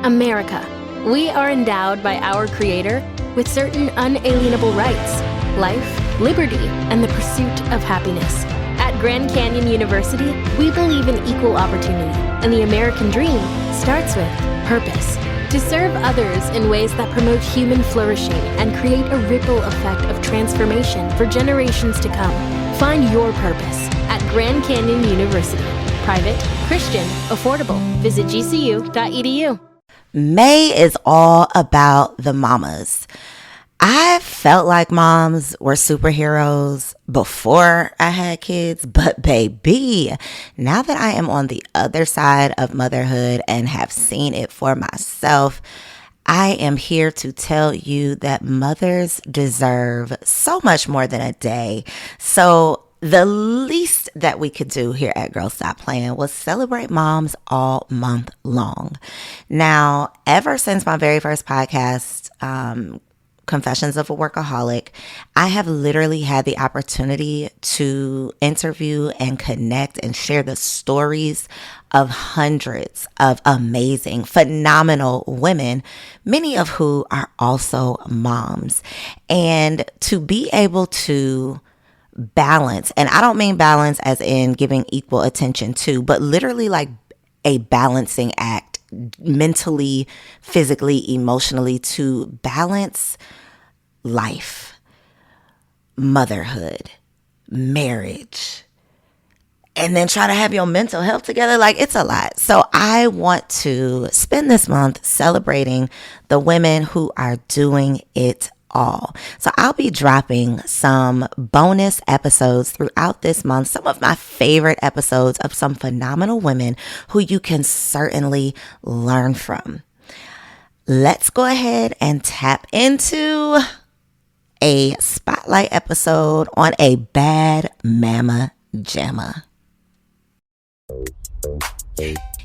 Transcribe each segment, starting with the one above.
America. We are endowed by our Creator with certain unalienable rights: life, liberty, and the pursuit of happiness. At Grand Canyon University, we believe in equal opportunity, and the American dream starts with purpose. To serve others in ways that promote human flourishing and create a ripple effect of transformation for generations to come. Find your purpose at Grand Canyon University. Private, Christian, affordable. Visit gcu.edu. May is all about the mamas. I felt like moms were superheroes before I had kids, but baby, now that I am on the other side of motherhood and have seen it for myself, I am here to tell you that mothers deserve so much more than a day. So the least that we could do here at Girl Stop Playing was celebrate moms all month long. Now, ever since my very first podcast, Confessions of a Workaholic, I have literally had the opportunity to interview and connect and share the stories of hundreds of amazing, phenomenal women, many of who are also moms. And to be able to balance, and I don't mean balance as in giving equal attention to, but literally like a balancing act, mentally, physically, emotionally, to balance life, motherhood, marriage, and then try to have your mental health together. Like, it's a lot. So I want to spend this month celebrating the women who are doing it all. So I'll be dropping some bonus episodes throughout this month, some of my favorite episodes of some phenomenal women who you can certainly learn from. Let's go ahead and tap into a spotlight episode on a bad mama jamma.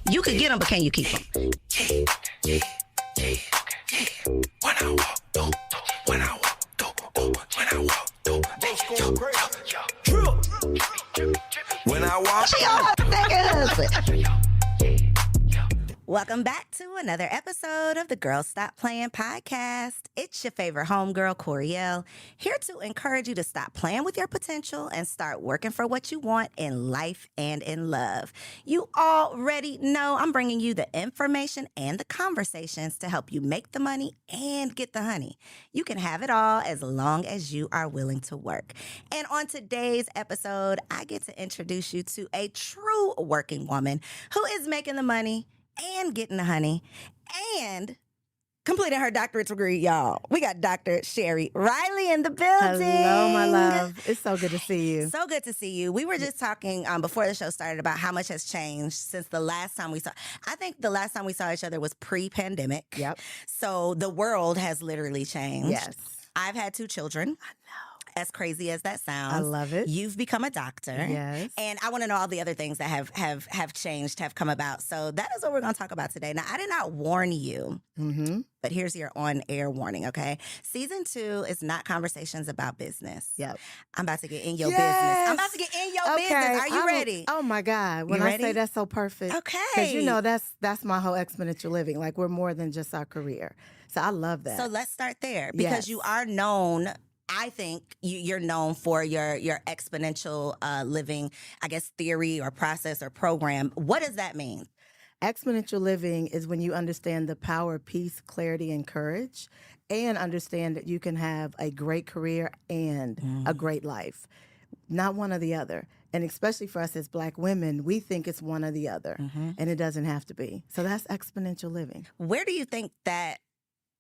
You could get them, but can you keep them? When I walk, when I walk, when I walk, when I walk, welcome back to another episode of the Girl Stop Playing podcast. It's your favorite homegirl, Coriel, here to encourage you to stop playing with your potential and start working for what you want in life and in love. You already know I'm bringing you the information and the conversations to help you make the money and get the honey. You can have it all as long as you are willing to work. And on today's episode, I get to introduce you to a true working woman who is making the money and getting the honey and completing her doctorate degree, y'all. We got Dr. Sheri Riley in the building. Hello, my love. It's so good to see you. So good to see you. We were just talking before the show started about how much has changed since the last time we saw. I think the last time we saw each other was pre-pandemic. Yep. So the world has literally changed. Yes. I've had 2 children. I know. As crazy as that sounds. I love it. You've become a doctor. Yes. And I want to know all the other things that have changed, have come about. So that is what we're going to talk about today. Now, I did not warn you, but here's your on-air warning, okay? Season 2 is not conversations about business. Yep. I'm about to get in your business. I'm about to get in your business. Are you ready? Oh, my God. When I say that's so perfect. Okay. Because, you know, that's my whole exponential living. Like, we're more than just our career. So I love that. So let's start there because Yes. you are known. I think you're known for your exponential living, I guess, theory or process or program. What does that mean? Exponential living is when you understand the power of peace, clarity, and courage, and understand that you can have a great career and a great life. Not one or the other. And especially for us as Black women, we think it's one or the other, and it doesn't have to be. So that's exponential living. Where do you think that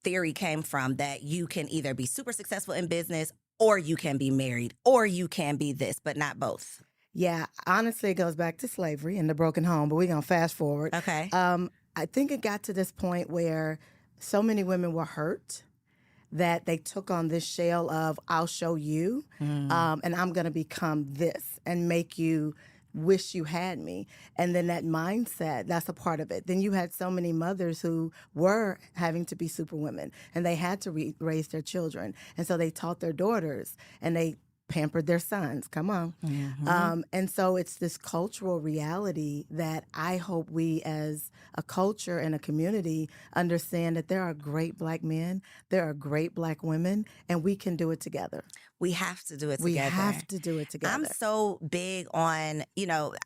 theory came from, that you can either be super successful in business or you can be married or you can be this, but not both? Yeah, honestly, it goes back to slavery and the broken home, but we're going to fast forward. Okay. I think it got to this point where so many women were hurt that they took on this shell of, I'll show you, and I'm going to become this and make you wish you had me. And then that mindset, that's a part of it. Then you had so many mothers who were having to be superwomen, and they had to raise their children. And so they taught their daughters, and they pampered their sons. Come on. And so it's this cultural reality that I hope we as a culture and a community understand that there are great Black men, there are great Black women, and we can do it together. We have to do it together. We have to do it together. I'm so big on,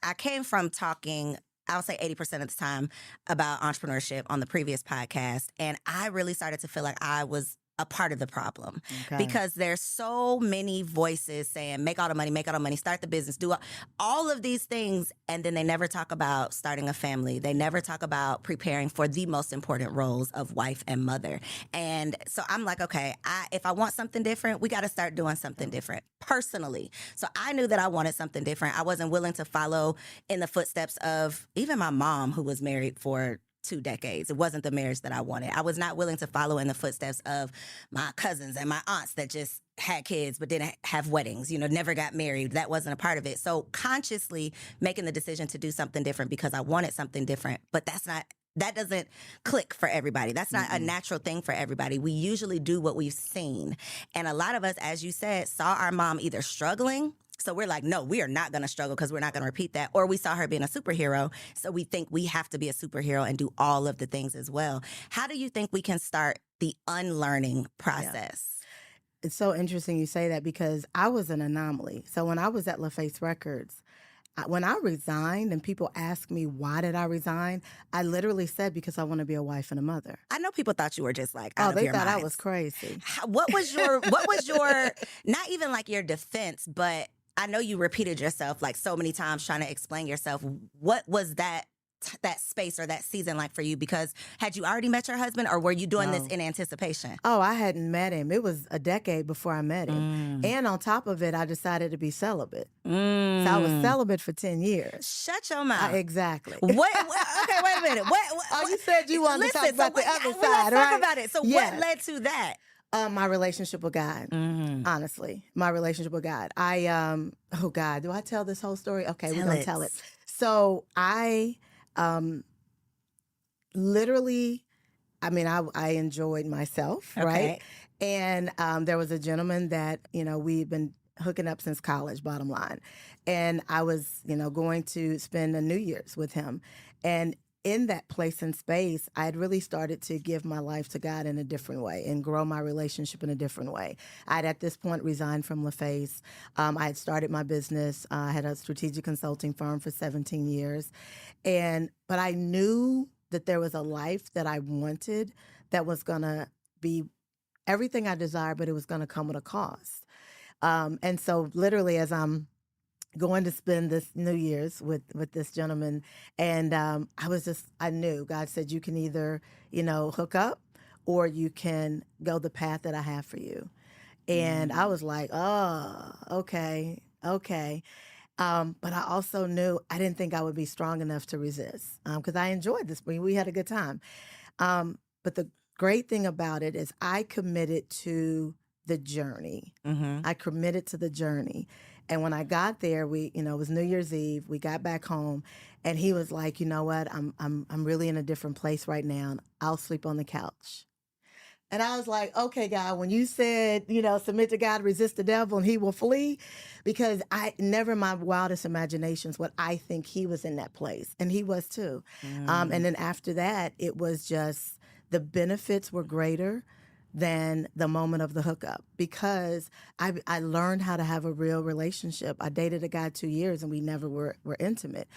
I came from talking, I'll say 80% of the time, about entrepreneurship on the previous podcast. And I really started to feel like I was a part of the problem because there's so many voices saying, make all the money, start the business, do all of these things. And then they never talk about starting a family. They never talk about preparing for the most important roles of wife and mother. And so I'm like, okay, if I want something different, we got to start doing something different personally. So I knew that I wanted something different. I wasn't willing to follow in the footsteps of even my mom, who was married for 2 decades. It wasn't the marriage that I wanted. I was not willing to follow in the footsteps of my cousins and my aunts that just had kids but didn't have weddings, never got married. That wasn't a part of it. So consciously making the decision to do something different because I wanted something different, but that doesn't click for everybody. That's not a natural thing for everybody. We usually do what we've seen. And a lot of us, as you said, saw our mom either struggling. So we're like, no, we are not going to struggle because we're not going to repeat that. Or we saw her being a superhero. So we think we have to be a superhero and do all of the things as well. How do you think we can start the unlearning process? Yeah. It's so interesting you say that because I was an anomaly. So when I was at LaFace Records, when I resigned and people asked me, why did I resign? I literally said, because I want to be a wife and a mother. I know people thought you were just like, out of your thought minds. I was crazy. What was your, not even like your defense, but I know you repeated yourself like so many times trying to explain yourself. What was that space or that season like for you? Because had you already met your husband or were you doing this in anticipation? Oh, I hadn't met him. It was a decade before I met him. And on top of it, I decided to be celibate. So I was celibate for 10 years. Shut your mouth. Exactly. Okay, wait a minute. What you said you wanted to talk about the other side, let's right? talk about it. So what led to that? My relationship with God, honestly. My relationship with God. Oh God, do I tell this whole story? Okay, we're going to tell it. So I literally, I enjoyed myself, right? And there was a gentleman that, we've been hooking up since college, bottom line. And I was, going to spend a New Year's with him. And in that place and space, I had really started to give my life to God in a different way and grow my relationship in a different way. I had at this point resigned from LaFace. I had started my business. I had a strategic consulting firm for 17 years. But I knew that there was a life that I wanted that was going to be everything I desired, but it was going to come with a cost. And so literally as I'm going to spend this New Year's with this gentleman. And I knew God said, you can either, hook up or you can go the path that I have for you. And I was like, oh, okay. But I also knew I didn't think I would be strong enough to resist because I enjoyed this. We had a good time. But the great thing about it is I committed to the journey. I committed to the journey. And when I got there, it was New Year's Eve. We got back home, and he was like, you know what? I'm really in a different place right now. And I'll sleep on the couch. And I was like, okay, God, when you said, submit to God, resist the devil, and he will flee, because I never in my wildest imaginations would I think he was in that place, and he was too. And then after that, it was just the benefits were greater than the moment of the hookup because I learned how to have a real relationship. I dated a guy 2 years and we never were intimate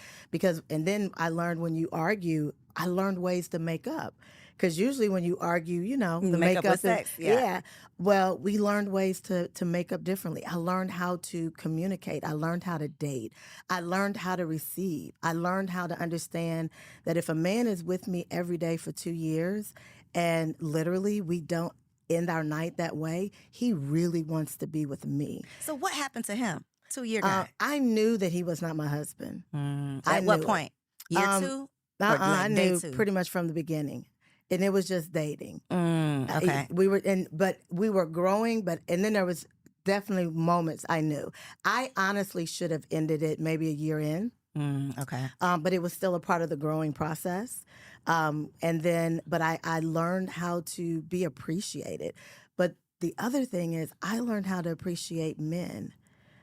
and then I learned when you argue, I learned ways to make up. Because usually when you argue, the makeup with sex. Yeah. Well, we learned ways to make up differently. I learned how to communicate. I learned how to date. I learned how to receive. I learned how to understand that if a man is with me every day for 2 years and literally we don't end our night that way, he really wants to be with me. So what happened to him? 2-year guy. I knew that he was not my husband. At what point? Year 2? I knew 2? pretty much from the beginning. And it was just dating. Okay. We were growing, and then there was definitely moments I knew. I honestly should have ended it maybe a year in. Okay. But it was still a part of the growing process. But I learned how to be appreciated. But the other thing is I learned how to appreciate men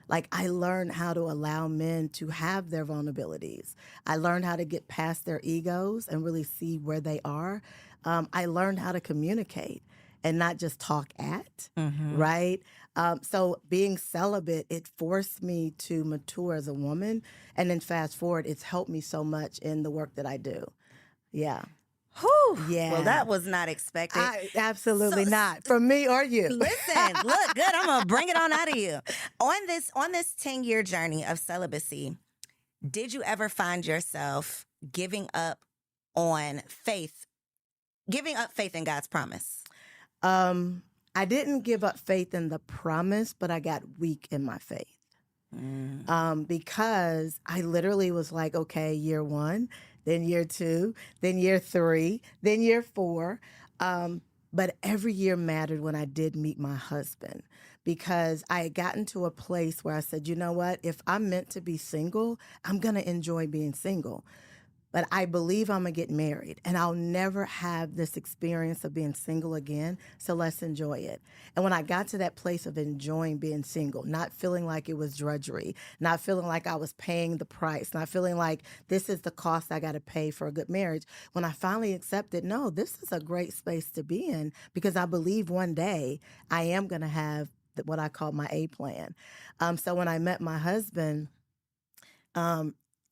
Like, I learned how to allow men to have their vulnerabilities. I learned how to get past their egos and really see where they are. I learned how to communicate and not just talk at, right? So being celibate, it forced me to mature as a woman. And then fast forward, it's helped me so much in the work that I do. Yeah. Whew. Yeah. Well, that was not expected. Absolutely not. From me or you. Listen, look good. I'm gonna bring it on out of you. On this 10-year journey of celibacy, did you ever find yourself giving up faith in God's promise? I didn't give up faith in the promise, but I got weak in my faith. Because I literally was like, okay, year 1, then year 2, then year 3, then year 4. But every year mattered when I did meet my husband, because I had gotten to a place where I said, you know what, if I'm meant to be single, I'm going to enjoy being single. But I believe I'm going to get married, and I'll never have this experience of being single again. So let's enjoy it. And when I got to that place of enjoying being single, not feeling like it was drudgery, not feeling like I was paying the price, not feeling like this is the cost I got to pay for a good marriage, when I finally accepted, no, this is a great space to be in, because I believe one day I am going to have what I call my A plan. So when I met my husband,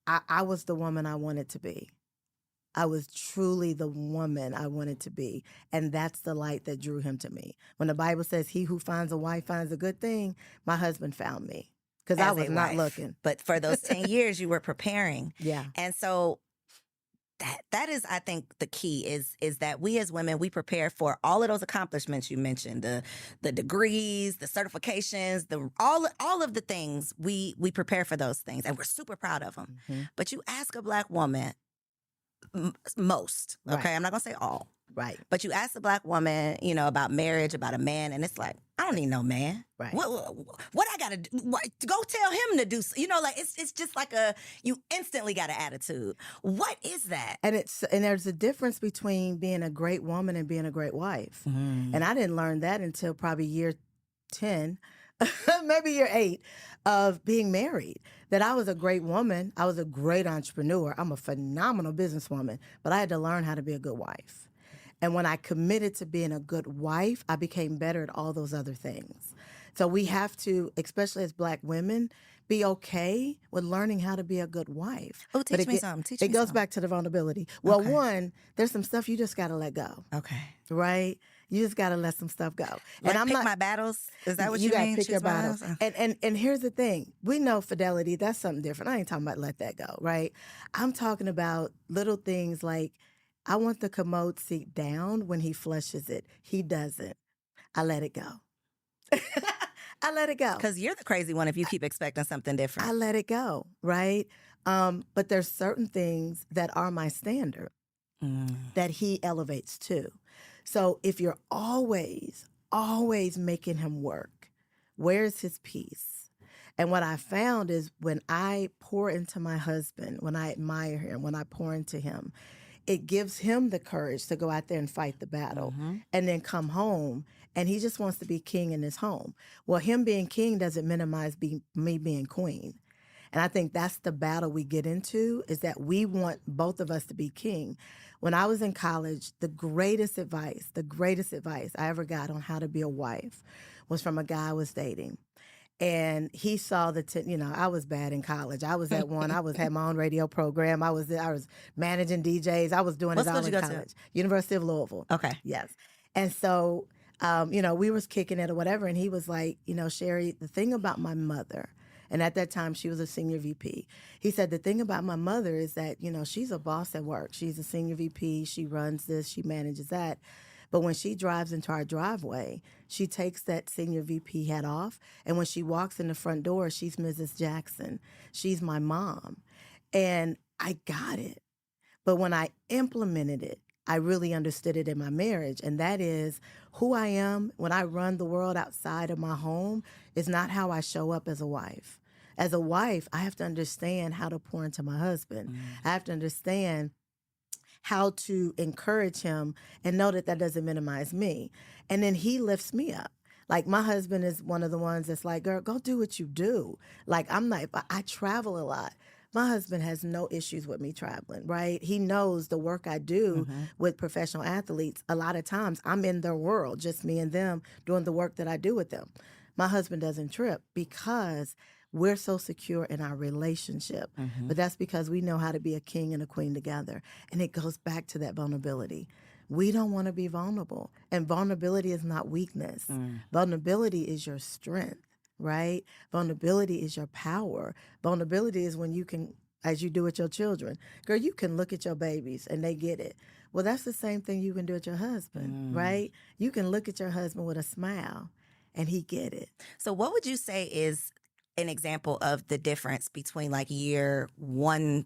I was the woman I wanted to be. I was truly the woman I wanted to be. And that's the light that drew him to me. When the Bible says, he who finds a wife finds a good thing, my husband found me, because I was not looking. But for those 10 years, you were preparing. Yeah. And so that is, I think, the key is that we as women, we prepare for all of those accomplishments you mentioned, the degrees, the certifications, all of the things. We prepare for those things, and we're super proud of them. But you ask a Black woman, most, okay, right. I'm not gonna say all, right? But you ask a Black woman, about marriage, about a man, and it's like, I don't need no man. Right. What I gotta do? Go tell him to do. Like it's just like you instantly got an attitude. What is that? And there's a difference between being a great woman and being a great wife. And I didn't learn that until probably year 10, maybe year 8 of being married. That I was a great woman. I was a great entrepreneur. I'm a phenomenal businesswoman, but I had to learn how to be a good wife. And when I committed to being a good wife, I became better at all those other things. So we have to, especially as Black women, be okay with learning how to be a good wife. Oh, teach me something. It goes back to the vulnerability. Well, okay. One, there's some stuff you just got to let go. Okay. Right? You just got to let some stuff go. And I'm pick my battles? Is that what you mean? You got to pick your battles. And here's the thing. We know fidelity, that's something different. I ain't talking about let that go, right? I'm talking about little things like, I want the commode seat down when he flushes it. He doesn't. I let it go. I let it go. Because you're the crazy one if you keep expecting something different. I let it go, right? But there's certain things that are my standard that he elevates to. So if you're always making him work, where's his peace? And what I found is when I pour into my husband, when I admire him, when I pour into him, it gives him the courage to go out there and fight the battle and then come home. And he just wants to be king in his home. Well, him being king doesn't minimize me being queen. And I think that's the battle we get into, is that we want both of us to be king. When I was in college, the greatest advice I ever got on how to be a wife was from a guy I was dating. And he saw I was bad in college. I was at one. had my own radio program. I was managing DJs. I was doing it all in college. University of Louisville. Okay. Yes. And so, we was kicking it or whatever. And he was like, Sheri, the thing about my mother, and at that time she was a senior VP. He said, the thing about my mother is that, she's a boss at work. She's a senior VP. She runs this. She manages that. But when she drives into our driveway, she takes that senior VP hat off. And when she walks in the front door, she's Mrs. Jackson. She's my mom. And I got it. But when I implemented it, I really understood it in my marriage. And that is who I am when I run the world outside of my home is not how I show up as a wife. As a wife, I have to understand how to pour into my husband. I have to understand how to encourage him and know that doesn't minimize me. And then he lifts me up. Like my husband is one of the ones that's like, girl, go do what you do. Like I'm not, I travel a lot. My husband has no issues with me traveling, right? He knows the work I do with professional athletes. A lot of times I'm in their world, just me and them doing the work that I do with them. My husband doesn't trip because we're so secure in our relationship. But that's because we know how to be a king and a queen together. And it goes back to that vulnerability. We don't want to be vulnerable. And vulnerability is not weakness. Vulnerability is your strength, right? Vulnerability is your power. Vulnerability is when you can, as you do with your children, girl, you can look at your babies and they get it. Well, that's the same thing you can do with your husband, right? You can look at your husband with a smile and he get it. So what would you say is an example of the difference between like year 1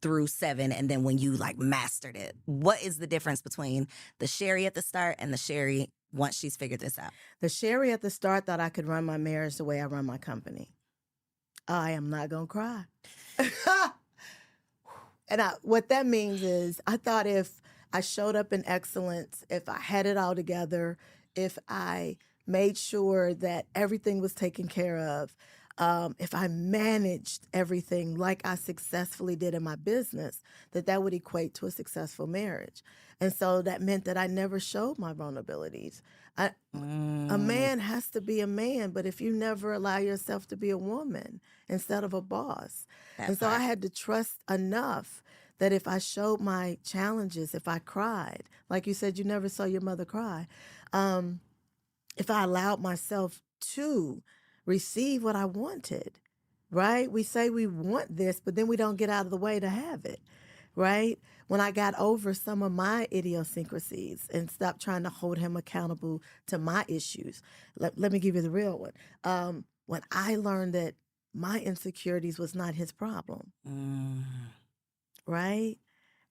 through 7 and then when you like mastered it? What is the difference between the Sheri at the start and the Sheri once she's figured this out? The Sheri at the start thought I could run my marriage the way I run my company. I am not going to cry. And what that means is I thought if I showed up in excellence, if I had it all together, if I made sure that everything was taken care of, if I managed everything like I successfully did in my business, that would equate to a successful marriage. And so that meant that I never showed my vulnerabilities. A man has to be a man, but if you never allow yourself to be a woman instead of a boss. And so I had to trust enough that if I showed my challenges, if I cried, like you said, you never saw your mother cry, if I allowed myself to receive what I wanted, right? We say we want this, but then we don't get out of the way to have it, right? When I got over some of my idiosyncrasies and stopped trying to hold him accountable to my issues, let me give you the real one. When I learned that my insecurities was not his problem, right?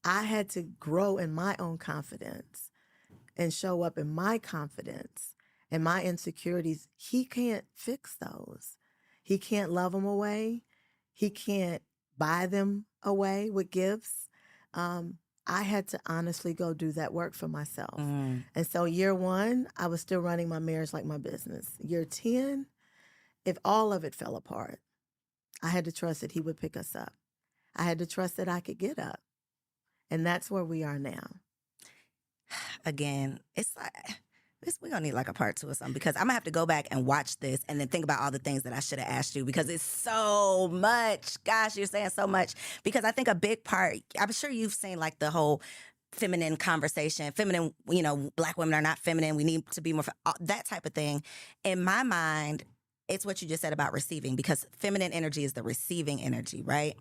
I had to grow in my own confidence and show up in my confidence and my insecurities. He can't fix those. He can't love them away. He can't buy them away with gifts. I had to honestly go do that work for myself. And so year 1, I was still running my marriage like my business. Year 10, if all of it fell apart, I had to trust that he would pick us up. I had to trust that I could get up. And that's where we are now. Again, it's like, we're going to need like a part 2 or something, because I'm going to have to go back and watch this and then think about all the things that I should have asked you, because it's so much. Gosh, you're saying so much. Because I think a big part, I'm sure you've seen like the whole feminine conversation, feminine, Black women are not feminine. We need to be more, that type of thing. In my mind, it's what you just said about receiving, because feminine energy is the receiving energy, right?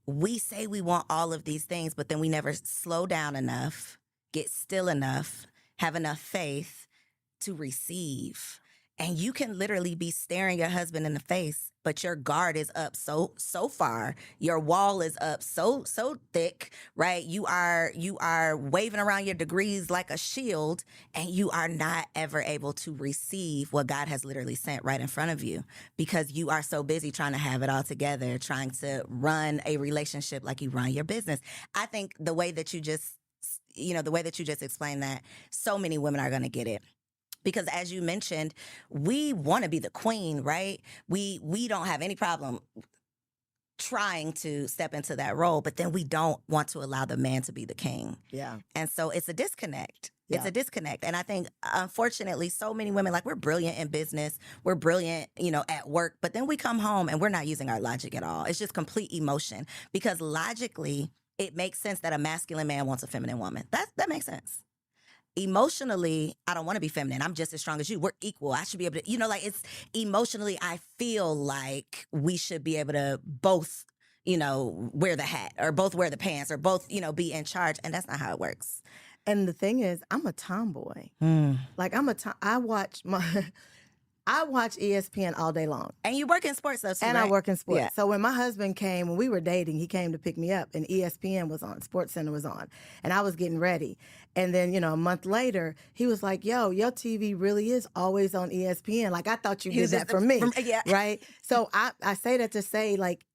We say we want all of these things, but then we never slow down enough, get still enough, have enough faith to receive. And you can literally be staring your husband in the face, but your guard is up so far. Your wall is up so thick, right? You are waving around your degrees like a shield, and you are not ever able to receive what God has literally sent right in front of you, because you are so busy trying to have it all together, trying to run a relationship like you run your business. I think the way that you just explained that, so many women are going to get it. Because as you mentioned, we want to be the queen, right? We don't have any problem trying to step into that role, but then we don't want to allow the man to be the king. Yeah. And so it's a disconnect. Yeah. It's a disconnect. And I think, unfortunately, so many women, like, we're brilliant in business. We're brilliant, at work. But then we come home and we're not using our logic at all. It's just complete emotion. Because logically, it makes sense that a masculine man wants a feminine woman. That makes sense. Emotionally, I don't want to be feminine. I'm just as strong as you. We're equal. I should be able to, it's emotionally, I feel like we should be able to both, wear the hat, or both wear the pants, or both, be in charge. And that's not how it works. And the thing is, I'm a tomboy. Like I watch ESPN all day long. And you work in sports, though, too, and right? I work in sports. Yeah. So when my husband came, when we were dating, he came to pick me up, and ESPN was on, Sports Center was on, and I was getting ready. And then, a month later, he was like, yo, your TV really is always on ESPN. Like, I thought you did that for me, right? So I say that to say, like,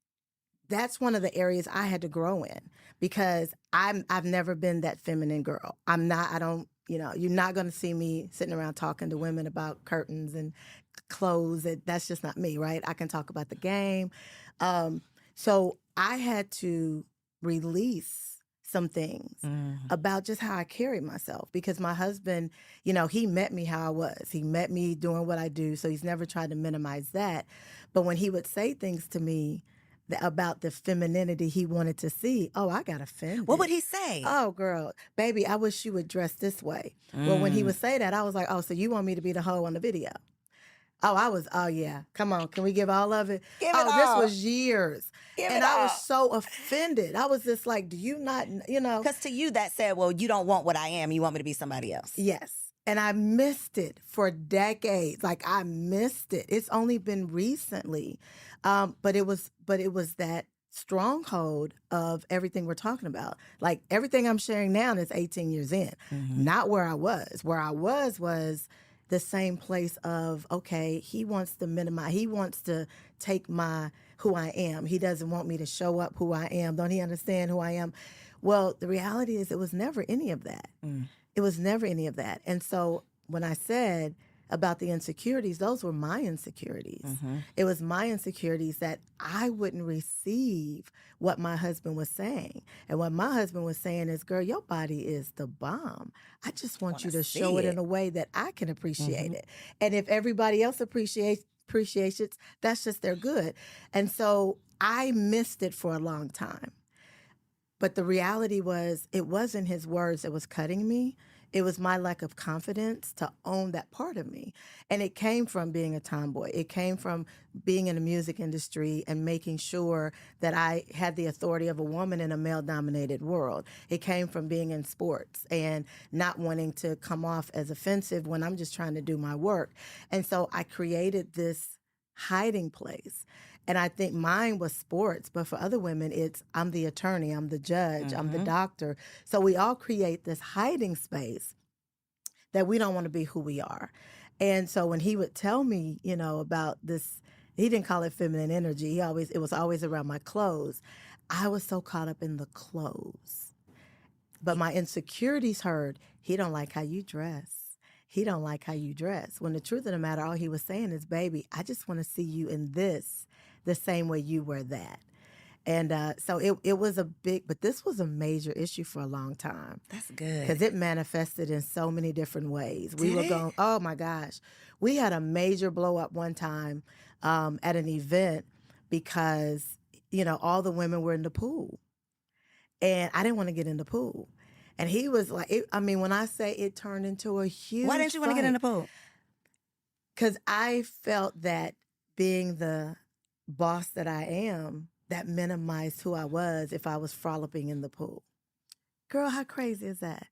that's one of the areas I had to grow in, because I've never been that feminine girl. I don't You know, you're not going to see me sitting around talking to women about curtains and clothes. That's just not me, right? I can talk about the game. So I had to release some things about just how I carried myself, because my husband, you know, he met me how I was. He met me doing what I do. So he's never tried to minimize that. But when he would say things to me about the femininity he wanted to see, oh, I got offended. What would he say? Oh, girl, baby, I wish you would dress this way. Well, when he would say that, I was like, oh, so you want me to be the hoe on the video? Oh, yeah. Come on. Can we give all of it? Give it all. This was years. Give it I all. was so offended. I was just like, do you not, you know? Because to you that said, well, you don't want what I am. You want me to be somebody else. Yes. And I missed it for decades. Like, I missed it. It's only been recently. But it was that stronghold of everything we're talking about. Like, everything I'm sharing now is 18 years in, not where I was. Where I was the same place of, okay, he wants to minimize, he wants to take who I am. He doesn't want me to show up who I am. Don't he understand who I am? Well, the reality is it was never any of that. It was never any of that. And so when I said about the insecurities, those were my insecurities. It was my insecurities that I wouldn't receive what my husband was saying. And what my husband was saying is, girl, your body is the bomb. I just want you to show it in a way that I can appreciate it. And if everybody else appreciates it, that's just their good. And so I missed it for a long time. But the reality was, it wasn't his words that was cutting me. It was my lack of confidence to own that part of me. And it came from being a tomboy. It came from being in the music industry and making sure that I had the authority of a woman in a male-dominated world. It came from being in sports and not wanting to come off as offensive when I'm just trying to do my work. And so I created this hiding place. And I think mine was sports, but for other women, it's I'm the attorney, I'm the judge, I'm the doctor. So we all create this hiding space that we don't want to be who we are. And so when he would tell me, you know, about this, he didn't call it feminine energy. It was always around my clothes. I was so caught up in the clothes. But my insecurities heard, he don't like how you dress. He don't like how you dress. When the truth of the matter, all he was saying is, baby, I just want to see you in this the same way you wear that. And so it was but this was a major issue for a long time. That's good. Because it manifested in so many different ways. We were going, oh my gosh. We had a major blow up one time at an event because, you know, all the women were in the pool. And I didn't want to get in the pool. And he was like, when I say it turned into a huge Why didn't you want to get in the pool? Because I felt that being the boss that I am, that minimized who I was if I was frolicking in the pool. Girl, how crazy is that?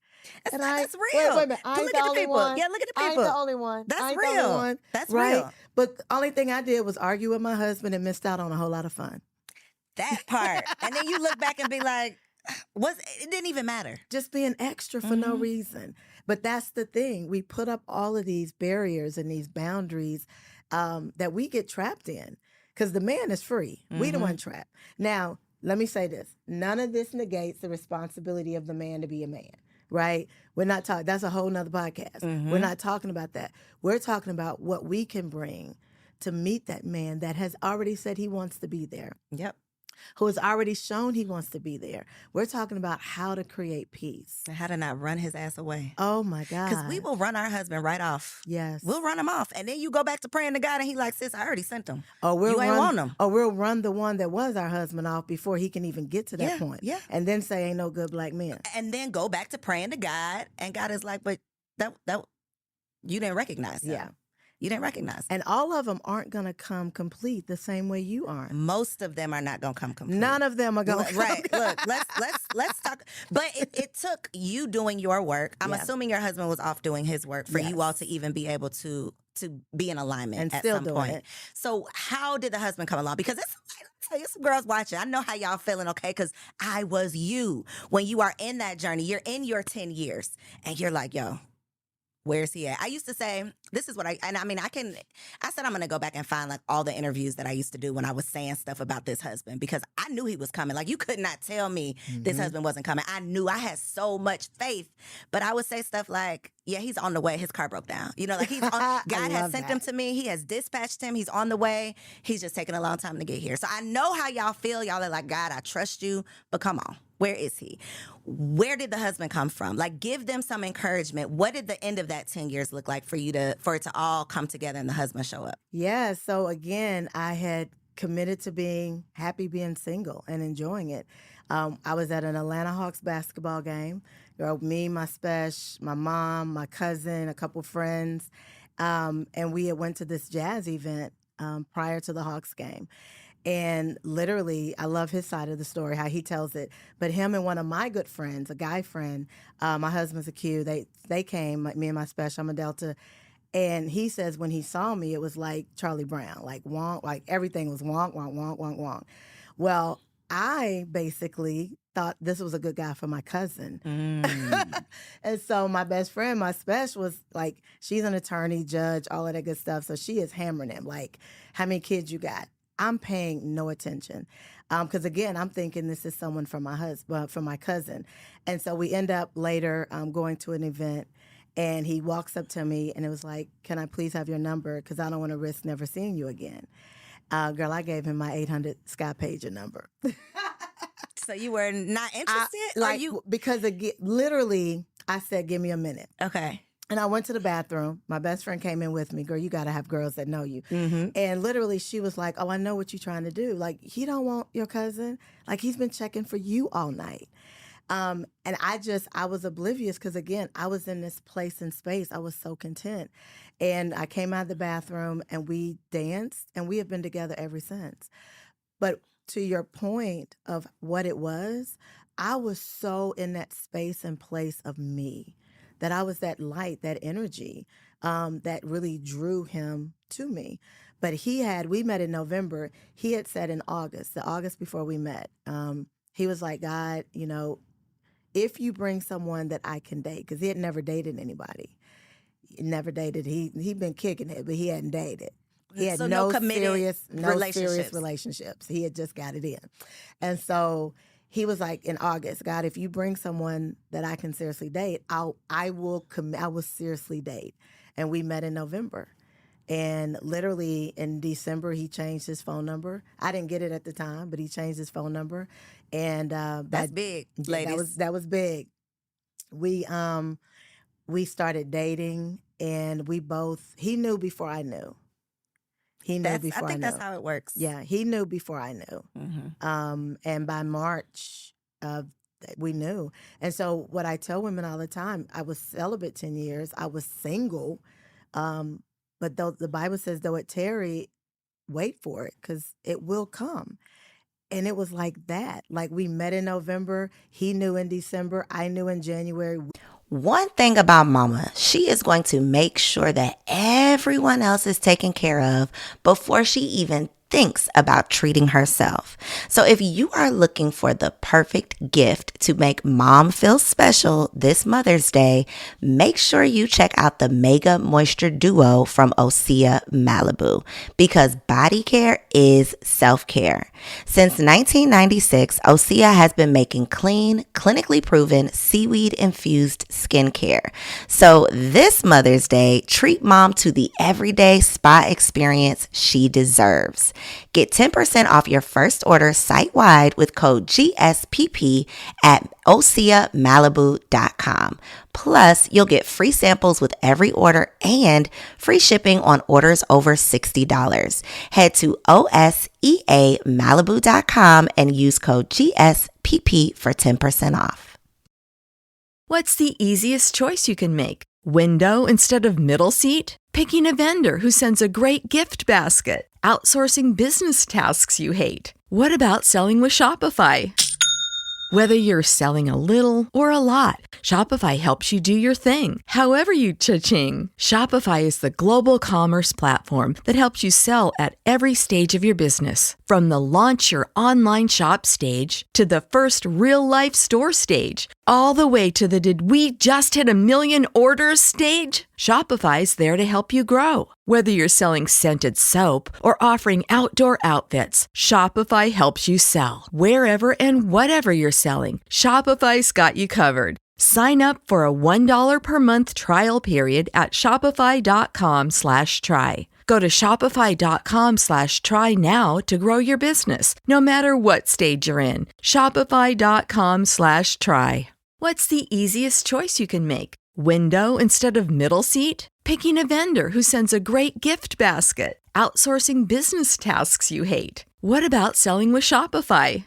That's real. Wait a minute. I ain't look the at the only people. one. Yeah, look at the I people. ain't the only one. That's I ain't real. The only one, That's right? real. But the only thing I did was argue with my husband and missed out on a whole lot of fun. That part. And then you look back and be like, it didn't even matter. Just being extra for no reason. But that's the thing. We put up all of these barriers and these boundaries that we get trapped in. Because the man is free. We the one trapped. Now, let me say this. None of this negates the responsibility of the man to be a man, right? We're not talking, that's a whole nother podcast. We're not talking about that. We're talking about what we can bring to meet that man that has already said he wants to be there. Yep. Who has already shown he wants to be there. We're talking about how to create peace. And how to not run his ass away. Oh my God. Because we will run our husband right off. Yes. We'll run him off. And then you go back to praying to God and he like, sis, I already sent him. Or you ain't want him. Or we'll run the one that was our husband off before he can even get to that point. Yeah. And then say ain't no good black men. And then go back to praying to God. And God is like, but that you didn't recognize that. Yeah. You didn't recognize. And all of them aren't going to come complete the same way you are. Most of them are not going to come complete. None of them are going to come. Right. Look, let's talk. But it took you doing your work. I'm assuming your husband was off doing his work for you all to even be able to be in alignment and at still some doing point. it. So how did the husband come along? Because there's some girls watching. I know how y'all feeling, okay? Because I was you. When you are in that journey, you're in your 10 years and you're like, yo, Where's he at? I used to say, this is what I said I'm going to go back and find like all the interviews that I used to do when I was saying stuff about this husband, because I knew he was coming. Like, you could not tell me this husband wasn't coming. I knew, I had so much faith, but I would say stuff like, yeah, he's on the way. His car broke down. You know, like God has sent him to me. He has dispatched him. He's on the way. He's just taking a long time to get here. So I know how y'all feel. Y'all are like, God, I trust you, but come on. Where is he? Where did the husband come from? Like, give them some encouragement. What did the end of that 10 years look like for it to all come together and the husband show up? Yeah. So again, I had committed to being happy being single and enjoying it. I was at an Atlanta Hawks basketball game. Me, my special, my mom, my cousin, a couple friends, and we had went to this jazz event prior to the Hawks game. And literally, I love his side of the story, how he tells it. But him and one of my good friends, a guy friend, my husband's a Q, they came, me and my special, I'm a Delta. And he says when he saw me, it was like Charlie Brown, like wonk, like everything was wonk, wonk, wonk, wonk, wonk. Well, I basically thought this was a good guy for my cousin. And so my best friend, my special, was like, she's an attorney, judge, all of that good stuff. So she is hammering him, like, how many kids you got? I'm paying no attention. Because again, I'm thinking this is someone from my husband, from my cousin. And so we end up later going to an event, and he walks up to me and it was like, can I please have your number? Because I don't want to risk never seeing you again. Girl, I gave him my 800 Sky Pager number. So you were not interested? Because literally, I said, give me a minute. Okay. And I went to the bathroom. My best friend came in with me. Girl, you got to have girls that know you. And literally, she was like, oh, I know what you're trying to do. Like, he don't want your cousin. Like, he's been checking for you all night. And I was oblivious because, again, I was in this place and space. I was so content. And I came out of the bathroom and we danced, and we have been together ever since. But to your point of what it was, I was so in that space and place of me, that I was that light, that energy that really drew him to me. But we met in November. He had said in August, the August before we met, he was like, God, if you bring someone that I can date, because he had never dated anybody. He never dated. He'd been kicking it, but he hadn't dated. He had no serious relationships. He had just got it in. And so he was like, in August, God, if you bring someone that I can seriously date, I will seriously date. And we met in November. And literally in December, he changed his phone number. I didn't get it at the time, but he changed his phone number. And that's big, ladies. That was big. We started dating, and he knew before I knew. I think that's how it works. Yeah, he knew before I knew. And by March, we knew. And so what I tell women all the time, I was celibate 10 years. I was single. But though the Bible says, though it tarry, wait for it, because it will come. And it was like that. Like, we met in November. He knew in December. I knew in January. One thing about Mama, she is going to make sure that everyone else is taken care of before she even thinks about treating herself. So if you are looking for the perfect gift to make Mom feel special this Mother's Day, make sure you check out the Mega Moisture Duo from Osea Malibu, because body care is self-care. Since 1996, Osea has been making clean, clinically proven, seaweed-infused skincare. So this Mother's Day, treat Mom to the everyday spa experience she deserves. Get 10% off your first order site-wide with code GSPP at OseaMalibu.com. Plus, you'll get free samples with every order and free shipping on orders over $60. Head to OSEAMalibu.com and use code GSPP for 10% off. What's the easiest choice you can make? Window instead of middle seat? Picking a vendor who sends a great gift basket? Outsourcing business tasks you hate? What about selling with Shopify? Whether you're selling a little or a lot, Shopify helps you do your thing, however you cha-ching. Shopify is the global commerce platform that helps you sell at every stage of your business. From the launch your online shop stage to the first real-life store stage, all the way to the did we just hit 1 million orders stage. Shopify's there to help you grow. Whether you're selling scented soap or offering outdoor outfits, Shopify helps you sell. Wherever and whatever you're selling, Shopify's got you covered. Sign up for a $1 per month trial period at shopify.com/try. Go to shopify.com/try now to grow your business, no matter what stage you're in. Shopify.com/try. What's the easiest choice you can make? Window instead of middle seat? Picking a vendor who sends a great gift basket? Outsourcing business tasks you hate? What about selling with Shopify?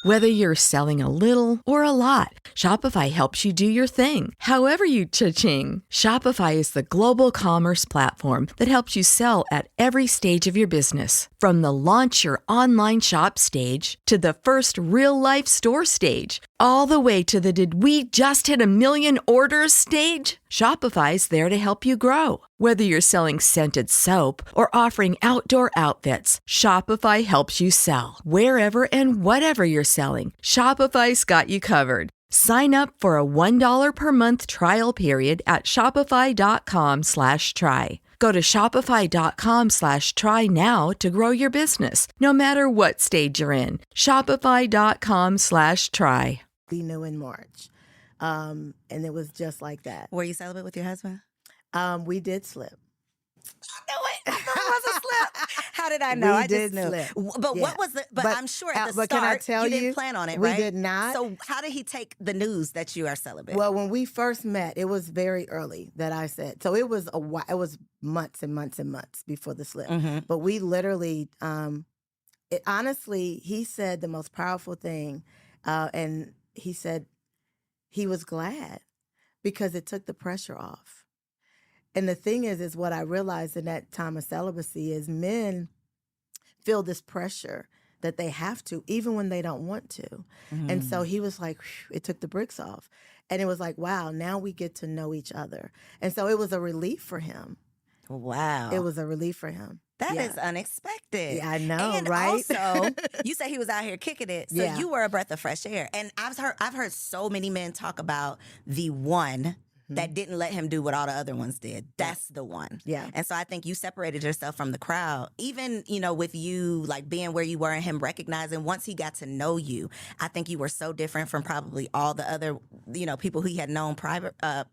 Whether you're selling a little or a lot, Shopify helps you do your thing, however you cha-ching. Shopify is the global commerce platform that helps you sell at every stage of your business. From the launch your online shop stage to the first real-life store stage, all the way to the did we just hit a million orders stage? Shopify's there to help you grow. Whether you're selling scented soap or offering outdoor outfits, Shopify helps you sell. Wherever and whatever you're selling, Shopify's got you covered. Sign up for a $1 per month trial period at shopify.com/try. Go to shopify.com/try now to grow your business, no matter what stage you're in. Shopify.com/try. We knew in March. And it was just like that. Were you celibate with your husband? We did slip. No, wait, I thought it was a slip. How did I know? We I did just knew. slip. But Yeah. what was the? But I'm sure at the but start can I tell you didn't plan on it, right? We did not. So how did he take the news that you are celibate? Well, when we first met, it was very early that I said. So it was it was months and months and months before the slip. But we literally, honestly, he said the most powerful thing, and he said he was glad because it took the pressure off. And the thing is what I realized in that time of celibacy is men feel this pressure that they have to, even when they don't want to. And so he was like, it took the bricks off. And it was like, wow, now we get to know each other. And so it was a relief for him. Wow. It was a relief for him. That is unexpected. Yeah, I know, and right? Also, you said he was out here kicking it. So Yeah. you were a breath of fresh air. And I've heard so many men talk about the one that didn't let him do what all the other ones did. That's the one. Yeah. And so I think you separated yourself from the crowd. Even, with you like being where you were and him recognizing once he got to know you, I think you were so different from probably all the other, people he had known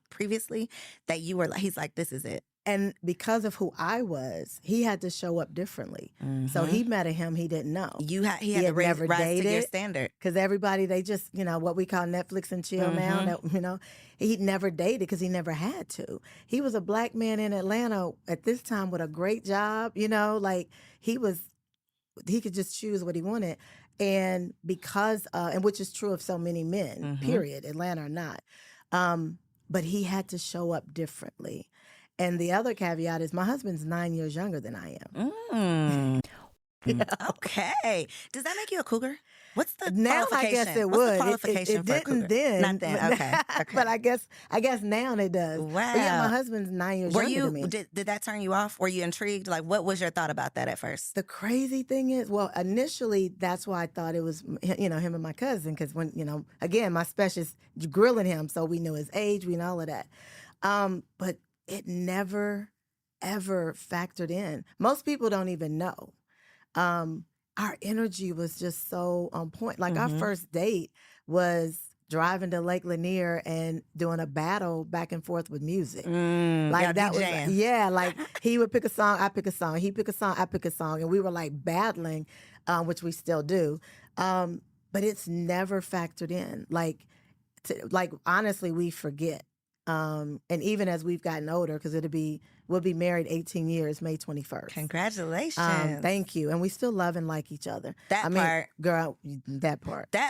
previously that you were like, he's like, this is it. And because of who I was, he had to show up differently. So he met him he didn't know. He had to rise to your standard. Because everybody, they just, what we call Netflix and chill now, that, he never dated because he never had to. He was a black man in Atlanta at this time with a great job, like he could just choose what he wanted. And because, and which is true of so many men, period, Atlanta or not. But he had to show up differently. And the other caveat is my husband's 9 years younger than I am. Okay. Does that make you a cougar? What's the Now qualification? I guess it What's would. the qualification It for a didn't cougar? then. Not then. Okay. But I guess now it does. Wow. But yeah, my husband's 9 years younger than me. Did that turn you off? Were you intrigued? Like, what was your thought about that at first? The crazy thing is, well, initially that's why I thought it was, him and my cousin, because when, again, my specialist grilling him, so we knew his age, we know all of that. But it never, ever factored in. Most people don't even know. Our energy was just so on point. Like our first date was driving to Lake Lanier and doing a battle back and forth with music. Like that was, like he would pick a song, I pick a song. He pick a song, I pick a song. And we were like battling, which we still do. But it's never factored in. Like honestly, we forget. And even as we've gotten older, because we'll be married 18 years, May 21st. Congratulations. Thank you. And we still love and like each other. That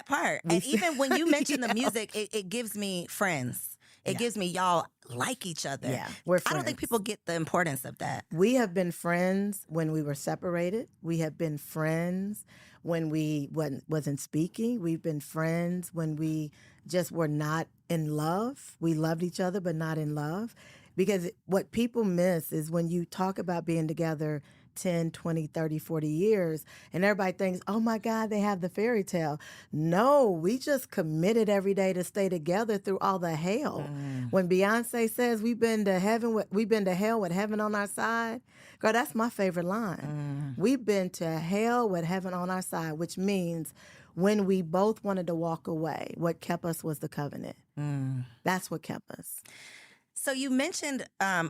part. And even when you mention the music, it gives me friends. It gives me y'all like each other. Yeah, we're friends. I don't think people get the importance of that. We have been friends when we were separated. We have been friends when we wasn't speaking. We've been friends when we just were not in love. We loved each other, but not in love. Because what people miss is when you talk about being together, 10, 20, 30, 40 years. And everybody thinks, oh my God, they have the fairy tale. No, we just committed every day to stay together through all the hell. When Beyonce says we've been to hell with heaven on our side, girl, that's my favorite line. We've been to hell with heaven on our side, which means when we both wanted to walk away, what kept us was the covenant. That's what kept us. So you mentioned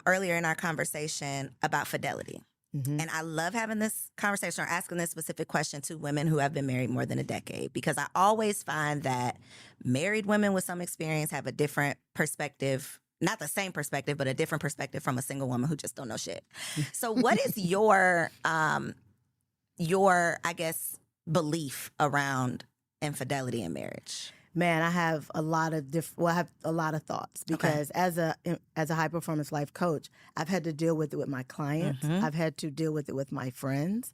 earlier in our conversation about fidelity. And I love having this conversation or asking this specific question to women who have been married more than a decade, because I always find that married women with some experience have a different perspective, not the same perspective, but a different perspective from a single woman who just don't know shit. So what is your, I guess, belief around infidelity in marriage? Man, I have a lot of thoughts, because as a high performance life coach, I've had to deal with it with my clients. I've had to deal with it with my friends.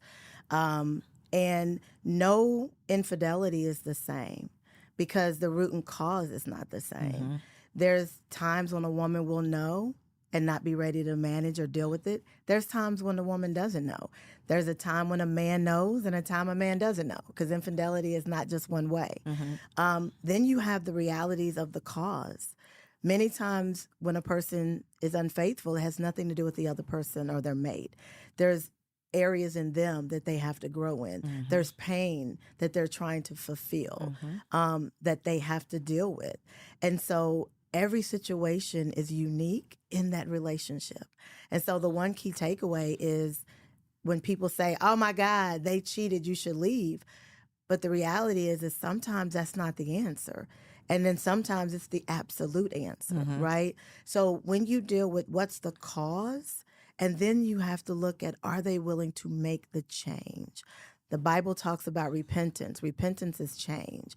And no infidelity is the same, because the root and cause is not the same. There's times when a woman will know and not be ready to manage or deal with it. There's times when the woman doesn't know. There's a time when a man knows and a time a man doesn't know, because infidelity is not just one way. Then you have the realities of the cause. Many times when a person is unfaithful, it has nothing to do with the other person or their mate. There's areas in them that they have to grow in. There's pain that they're trying to fulfill, that they have to deal with. And so every situation is unique in that relationship. And so the one key takeaway is when people say, oh my God, they cheated, you should leave. But the reality is sometimes that's not the answer. And then sometimes it's the absolute answer, right? So when you deal with what's the cause, and then you have to look at, are they willing to make the change? The Bible talks about repentance. Repentance is change.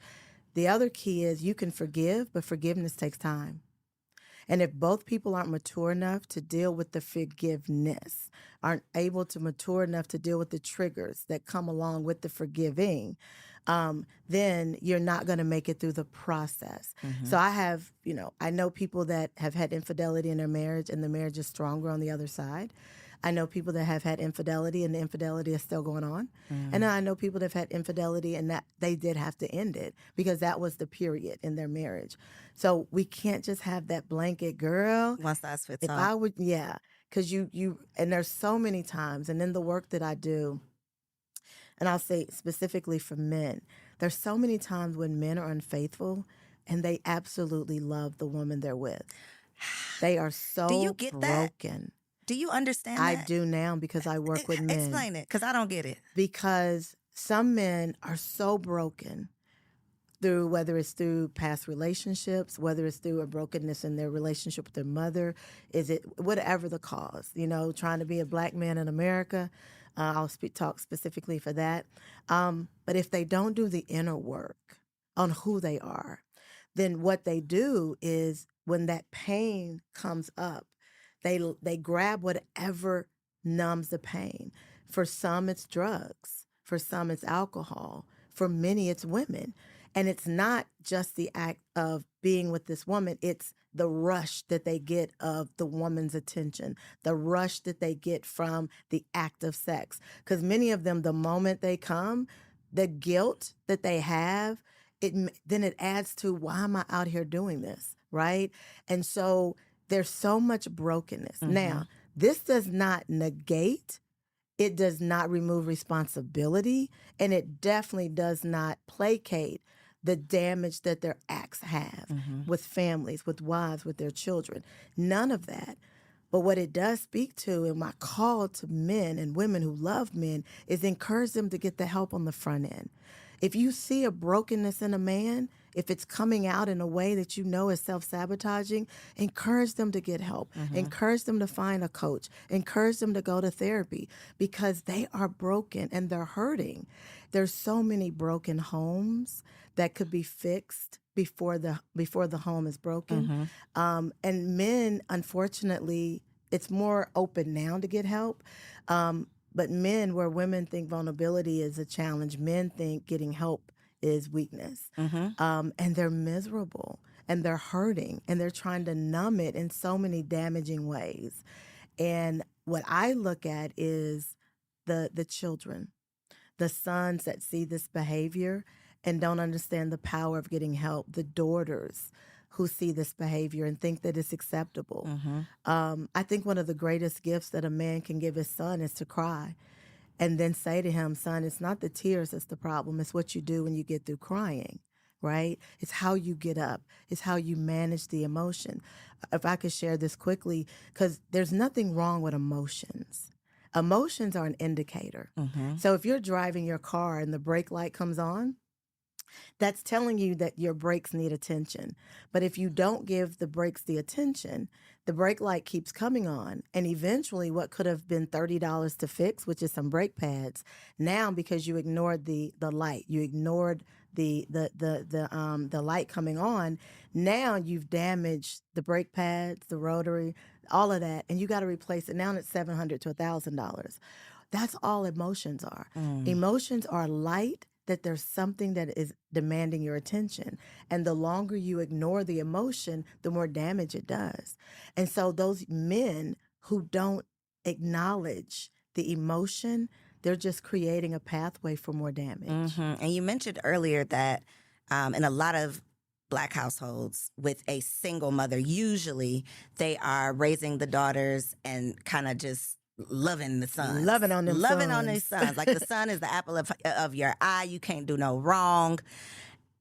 The other key is you can forgive, but forgiveness takes time. And if both people aren't mature enough to deal with the forgiveness, aren't able to mature enough to deal with the triggers that come along with the forgiving, then you're not going to make it through the process. So I know people that have had infidelity in their marriage and the marriage is stronger on the other side. I know people that have had infidelity and the infidelity is still going on. And then I know people that have had infidelity and that they did have to end it because that was the period in their marriage. So we can't just have that blanket, girl. One size fits all. If I would, yeah, because and there's so many times, and in the work that I do, and I'll say specifically for men, there's so many times when men are unfaithful and they absolutely love the woman they're with. They are so Do you get that? broken. Do you understand that? I do now because I work with men. Explain it, because I don't get it. Because some men are so broken through, whether it's through past relationships, whether it's through a brokenness in their relationship with their mother, is it whatever the cause, trying to be a black man in America. I'll talk specifically for that. But if they don't do the inner work on who they are, then what they do is when that pain comes up, they grab whatever numbs the pain. For some, it's drugs. For some, it's alcohol. For many, it's women. And it's not just the act of being with this woman. It's the rush that they get of the woman's attention, the rush that they get from the act of sex. Because many of them, the moment they come, the guilt that they have, then it adds to, why am I out here doing this, right? And so there's so much brokenness. Now, this does not negate, it does not remove responsibility, and it definitely does not placate the damage that their acts have with families, with wives, with their children. None of that. But what it does speak to, and my call to men and women who love men, is encourage them to get the help on the front end. If you see a brokenness in a man, if it's coming out in a way that you know is self-sabotaging, encourage them to get help. Encourage them to find a coach. Encourage them to go to therapy, because they are broken and they're hurting. There's so many broken homes that could be fixed before the home is broken. And men, unfortunately, it's more open now to get help. But men, where women think vulnerability is a challenge, men think getting help is weakness. And they're miserable and they're hurting and they're trying to numb it in so many damaging ways. And what I look at is the children, the sons that see this behavior and don't understand the power of getting help, the daughters who see this behavior and think that it's acceptable. I think one of the greatest gifts that a man can give his son is to cry and then say to him, son, it's not the tears that's the problem. It's what you do when you get through crying, right? It's how you get up. It's how you manage the emotion. If I could share this quickly, because there's nothing wrong with emotions. Emotions are an indicator. So if you're driving your car and the brake light comes on, that's telling you that your brakes need attention. But if you don't give the brakes the attention, the brake light keeps coming on. And eventually what could have been $30 to fix, which is some brake pads, now because you ignored the light, you ignored the light coming on, now you've damaged the brake pads, the rotary, all of that, and you got to replace it. Now it's $700 to $1,000. That's all emotions are. Emotions are light, that there's something that is demanding your attention. And the longer you ignore the emotion, the more damage it does. And so those men who don't acknowledge the emotion, they're just creating a pathway for more damage. And you mentioned earlier that in a lot of Black households with a single mother, usually they are raising the daughters and kind of just loving the sons. Loving on them Loving sons. on these sons. Like the son is the apple of your eye. You can't do no wrong.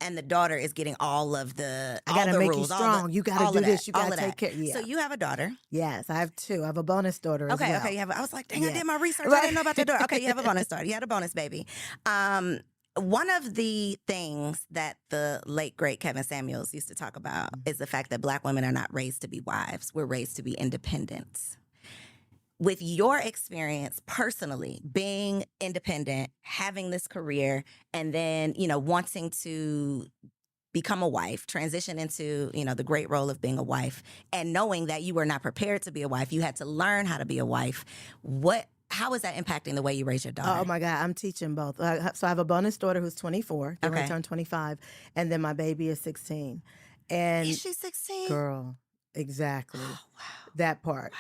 And the daughter is getting all of the I gotta all the make rules, you strong. You gotta do this. You gotta take care. Yeah. So you have a daughter. Yes, I have two. I have a bonus daughter as well. Okay. I was like, dang, I Yeah. did my research. I Right. didn't know about the daughter. Okay, you have a bonus daughter. You had a bonus baby. One of the things that the late, great Kevin Samuels used to talk about is the fact that Black women are not raised to be wives. We're raised to be independent. With your experience personally, being independent, having this career, and then, wanting to become a wife, transition into, the great role of being a wife, and knowing that you were not prepared to be a wife, you had to learn how to be a wife. How is that impacting the way you raise your daughter? Oh my God, I'm teaching both. So I have a bonus daughter who's 24, going to turn 25, and then my baby is 16. And Is she 16? girl, exactly. Oh, wow. That part.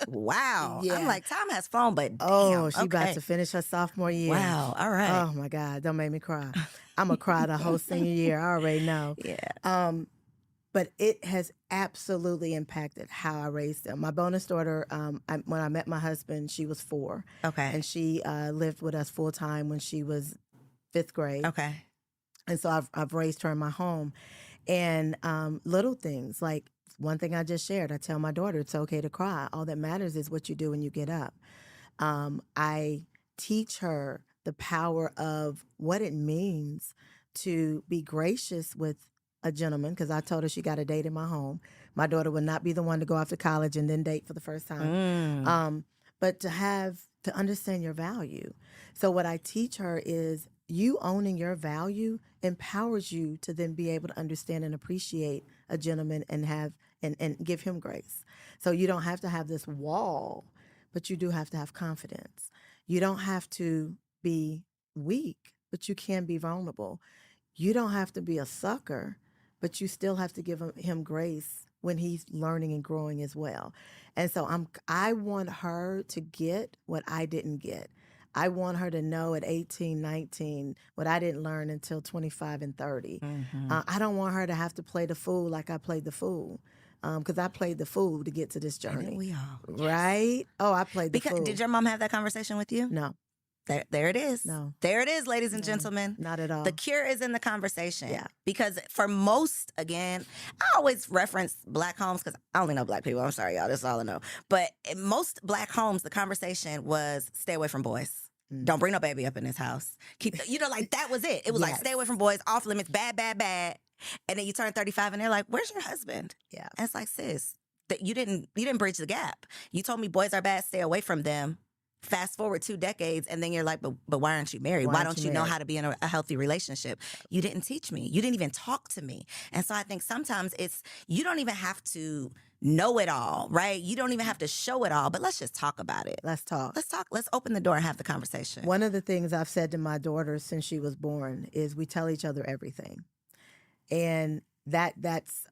Wow. Yeah. I'm like, time has flown, but damn. Oh, she okay. about to finish her sophomore year. Wow. All right. Oh my God, don't make me cry. I'm gonna cry the whole senior year. I already know. Yeah. But it has absolutely impacted how I raised them. My bonus daughter, when I met my husband, she was 4. Okay. And she lived with us full time when she was 5th grade. Okay. And so I've raised her in my home. And little things, like one thing I just shared, I tell my daughter it's okay to cry. All that matters is what you do when you get up. I teach her the power of what it means to be gracious with a gentleman, because I told her she got a date in my home. My daughter would not be the one to go off to college and then date for the first time. But to understand your value. So what I teach her is you owning your value empowers you to then be able to understand and appreciate a gentleman and give him grace. So you don't have to have this wall, but you do have to have confidence. You don't have to be weak, but you can be vulnerable. You don't have to be a sucker, but you still have to give him grace when he's learning and growing as well. And so I want her to get what I didn't get. I want her to know at 18, 19, what I didn't learn until 25 and 30. I don't want her to have to play the fool like I played the fool. Because I played the fool to get to this journey. And we all. Right? Oh, I played the fool. Did your mom have that conversation with you? No. There it is. No. There it is, ladies and gentlemen. Not at all. The cure is in the conversation. Yeah. Because for most, again, I always reference Black homes because I only know Black people. I'm sorry, y'all. That's all I know. But in most Black homes, the conversation was stay away from boys. Don't bring no baby up in this house. That was it. It was like stay away from boys, off limits, bad, bad, bad. And then you turn 35 and they're like, where's your husband? Yeah. And it's like, sis, that you didn't bridge the gap. You told me boys are bad, stay away from them. Fast forward 2 decades, and then you're like, but why aren't you married? Why don't you know how to be in a healthy relationship? You didn't teach me. You didn't even talk to me. And so I think sometimes you don't even have to know it all, right? You don't even have to show it all, but let's just talk about it. Let's talk. Let's open the door and have the conversation. One of the things I've said to my daughter since she was born is we tell each other everything. And that's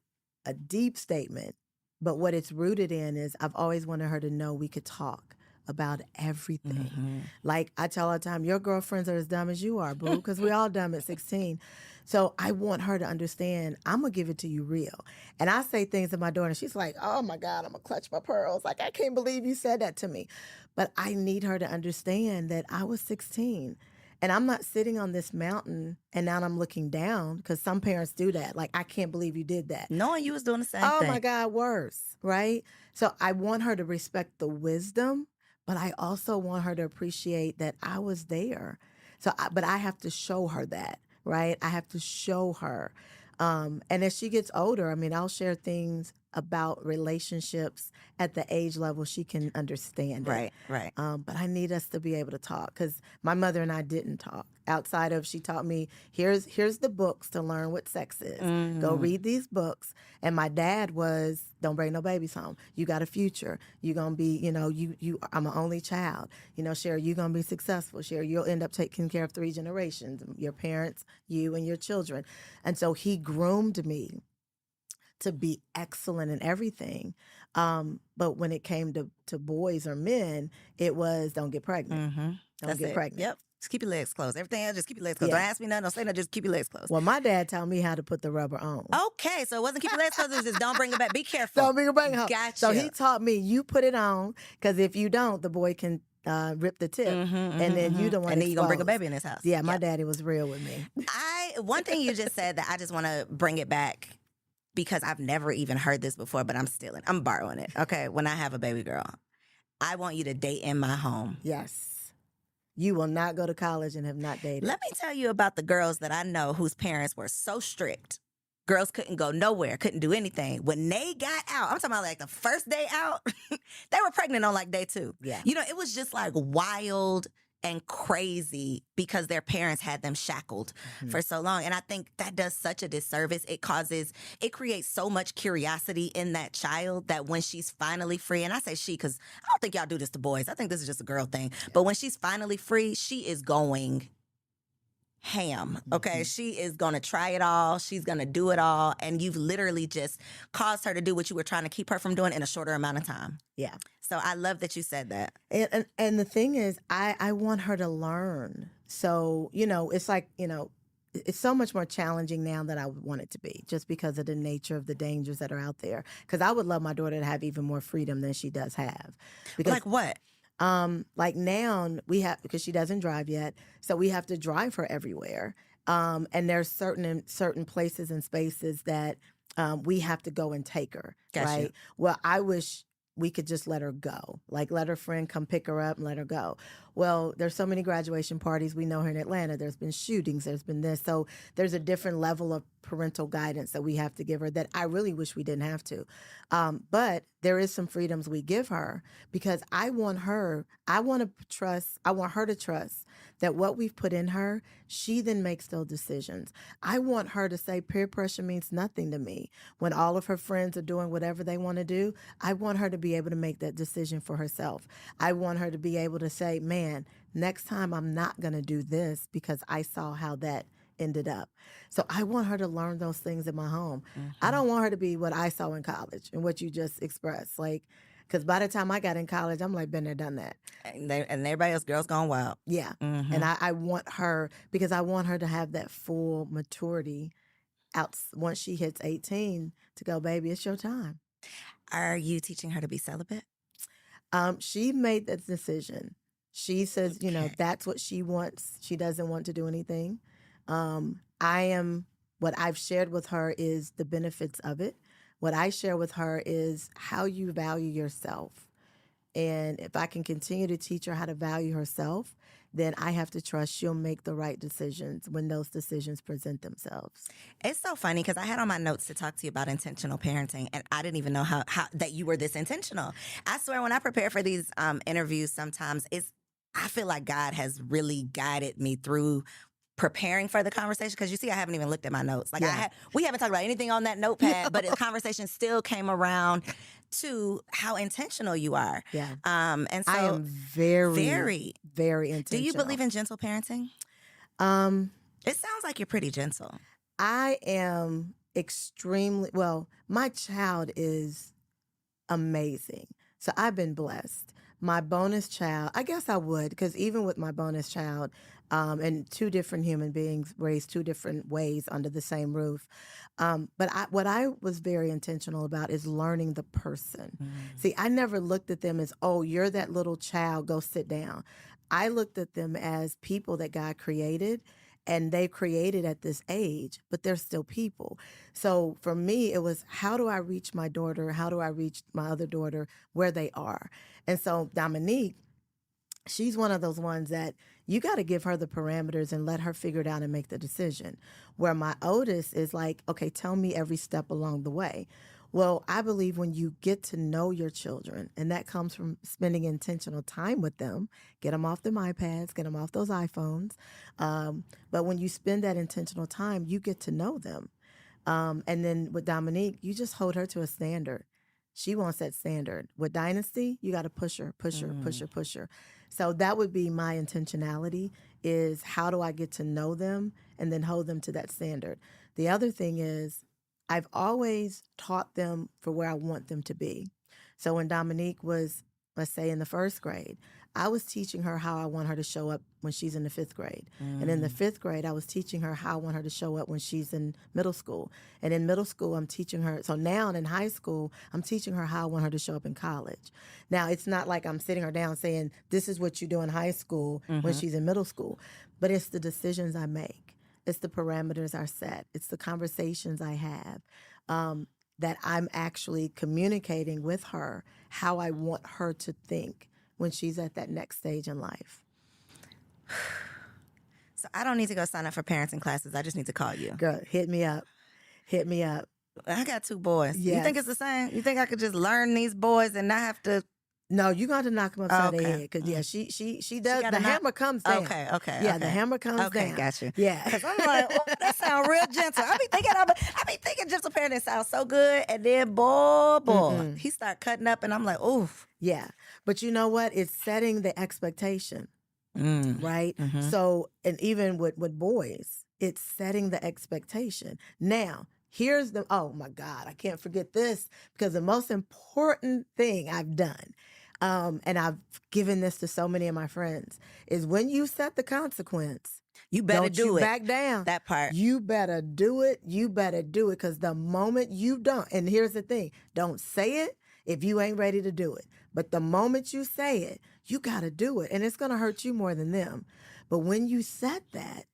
a deep statement. But what it's rooted in is I've always wanted her to know we could talk about everything. Like I tell her all the time, your girlfriends are as dumb as you are, boo, because we all dumb at 16. So I want her to understand, I'm going to give it to you real. And I say things to my daughter, and she's like, oh my God, I'm going to clutch my pearls. Like, I can't believe you said that to me. But I need her to understand that I was 16. And I'm not sitting on this mountain and now I'm looking down, because some parents do that. Like, I can't believe you did that. Knowing you was doing the same Oh thing. my God, worse, right? So I want her to respect the wisdom, but I also want her to appreciate that I was there. But I have to show her that, right? I have to show her. And as she gets older, I mean, I'll share things about relationships at the age level she can understand it. Right. But I need us to be able to talk, because my mother and I didn't talk. Outside of, she taught me, here's the books to learn what sex is. Go read these books. And my dad was, don't bring no babies home. You got a future. You're gonna be, I'm an only child. Sheri, you're gonna be successful. Sheri, you'll end up taking care of 3 generations, your parents, you, and your children. And so he groomed me to be excellent in everything. But when it came to boys or men, it was, don't get pregnant. Don't get pregnant. Yep. Just keep your legs closed. Everything else, just keep your legs closed. Yeah. Don't ask me nothing. Don't say nothing. Just keep your legs closed. Well, my dad taught me how to put the rubber on. Okay, so it wasn't keep your legs closed. It was just don't bring it back. Be careful. Don't bring it home. Gotcha. So he taught me, you put it on, because if you don't, the boy can rip the tip, and then you don't want. And then you're gonna bring a baby in this house. Yeah, my daddy was real with me. One thing you just said that I just want to bring it back, because I've never even heard this before, but I'm borrowing it. Okay, when I have a baby girl, I want you to date in my home. Yes. You will not go to college and have not dated. Let me tell you about the girls that I know whose parents were so strict. Girls couldn't go nowhere, couldn't do anything. When they got out, I'm talking about like the first day out, they were pregnant on like day 2. Yeah. It was just like wild and crazy because their parents had them shackled for so long. And I think that does such a disservice. It creates so much curiosity in that child that when she's finally free, and I say she because I don't think y'all do this to boys. I think this is just a girl thing. But when she's finally free, she is going ham. Okay. She is going to try it all. She's going to do it all. And you've literally just caused her to do what you were trying to keep her from doing in a shorter amount of time. Yeah. So I love that you said that. And the thing is, I want her to learn. So, it's like, it's so much more challenging now than I would want it to be, just because of the nature of the dangers that are out there. Because I would love my daughter to have even more freedom than she does have. Because, like what? Like now we have, because she doesn't drive yet, so we have to drive her everywhere. And there's certain places and spaces that we have to go and take her. Gotcha. Right. Well, I wish we could just let her go, like let her friend come pick her up and let her go. Well, there's so many graduation parties we know here in Atlanta. There's been shootings, there's been this. So there's a different level of parental guidance that we have to give her that I really wish we didn't have to. But there is some freedoms we give her, because I want her to trust that what we've put in her, she then makes those decisions. I want her to say peer pressure means nothing to me. When all of her friends are doing whatever they want to do, I want her to be able to make that decision for herself. I want her to be able to say, man, next time I'm not going to do this because I saw how that ended up. So I want her to learn those things in my home. I don't want her to be what I saw in college and what you just expressed. Like, because by the time I got in college, I'm like, been there, done that. And everybody else, girls gone wild. Yeah. And I want her, because I want her to have that full maturity out once she hits 18 to go, baby, it's your time. Are you teaching her to be celibate? She made that decision. She says, that's what she wants. She doesn't want to do anything. What I've shared with her is the benefits of it. What I share with her is how you value yourself. And if I can continue to teach her how to value herself, then I have to trust she'll make the right decisions when those decisions present themselves. It's so funny because I had on my notes to talk to you about intentional parenting, and I didn't even know how that you were this intentional. I swear when I prepare for these interviews, sometimes I feel like God has really guided me through preparing for the conversation, because you see I haven't even looked at my notes. Like we haven't talked about anything on that notepad, but the conversation still came around to how intentional you are. Yeah. And so I am very, very intentional. Do you believe in gentle parenting? It sounds like you're pretty gentle. I am extremely, well, my child is amazing. So I've been blessed. My bonus child, I guess I would, because even with my bonus child, and two different human beings raised two different ways under the same roof. But what I was very intentional about is learning the person. See, I never looked at them as, oh, you're that little child, go sit down. I looked at them as people that God created, and they created at this age, but they're still people. So for me, it was, how do I reach my daughter? How do I reach my other daughter where they are? And so Dominique, she's one of those ones that you got to give her the parameters and let her figure it out and make the decision. Where my oldest is like, okay, tell me every step along the way. Well, I believe when you get to know your children, and that comes from spending intentional time with them, get them off them iPads, get them off those iPhones. But when you spend that intentional time, you get to know them. And then with Dominique, you just hold her to a standard. She wants that standard. With Dynasty, you got to push her, push her, push her, push her. So that would be my intentionality, is how do I get to know them and then hold them to that standard. The other thing is, I've always taught them for where I want them to be. So when Dominique was, let's say, in the 1st grade, I was teaching her how I want her to show up when she's in the 5th grade. And in the 5th grade, I was teaching her how I want her to show up when she's in middle school. And in middle school, I'm teaching her. So now in high school, I'm teaching her how I want her to show up in college. Now, it's not like I'm sitting her down saying, this is what you do in high school when she's in middle school. But it's the decisions I make. It's the parameters I set. It's the conversations I have, that I'm actually communicating with her how I want her to think when she's at that next stage in life. So I don't need to go sign up for parenting classes. I just need to call you. Girl, hit me up. Hit me up. I got 2 boys. You Yes. think it's the same? You think I could just learn these boys and not have to? No, you're going to knock him upside the Okay. head. Because, yeah, she does. gotta The knock- hammer comes down. Okay. Yeah, the hammer comes down. Okay, got you. Yeah. Because I'm like, oh, that sounds real gentle. I be thinking gentle parenting sounds so good, and then boy, he start cutting up, and I'm like, oof. Yeah. But you know what? It's setting the expectation, right? So, and even with boys, it's setting the expectation. Now, here's the, oh my God, I can't forget this, because the most important thing I've done, and I've given this to so many of my friends, is when you set the consequence, You better don't do you it. back down. That part. You better do it. You better do it. Because the moment you don't, and here's the thing, don't say it if you ain't ready to do it. But the moment you say it, you got to do it. And it's going to hurt you more than them. But when you set that,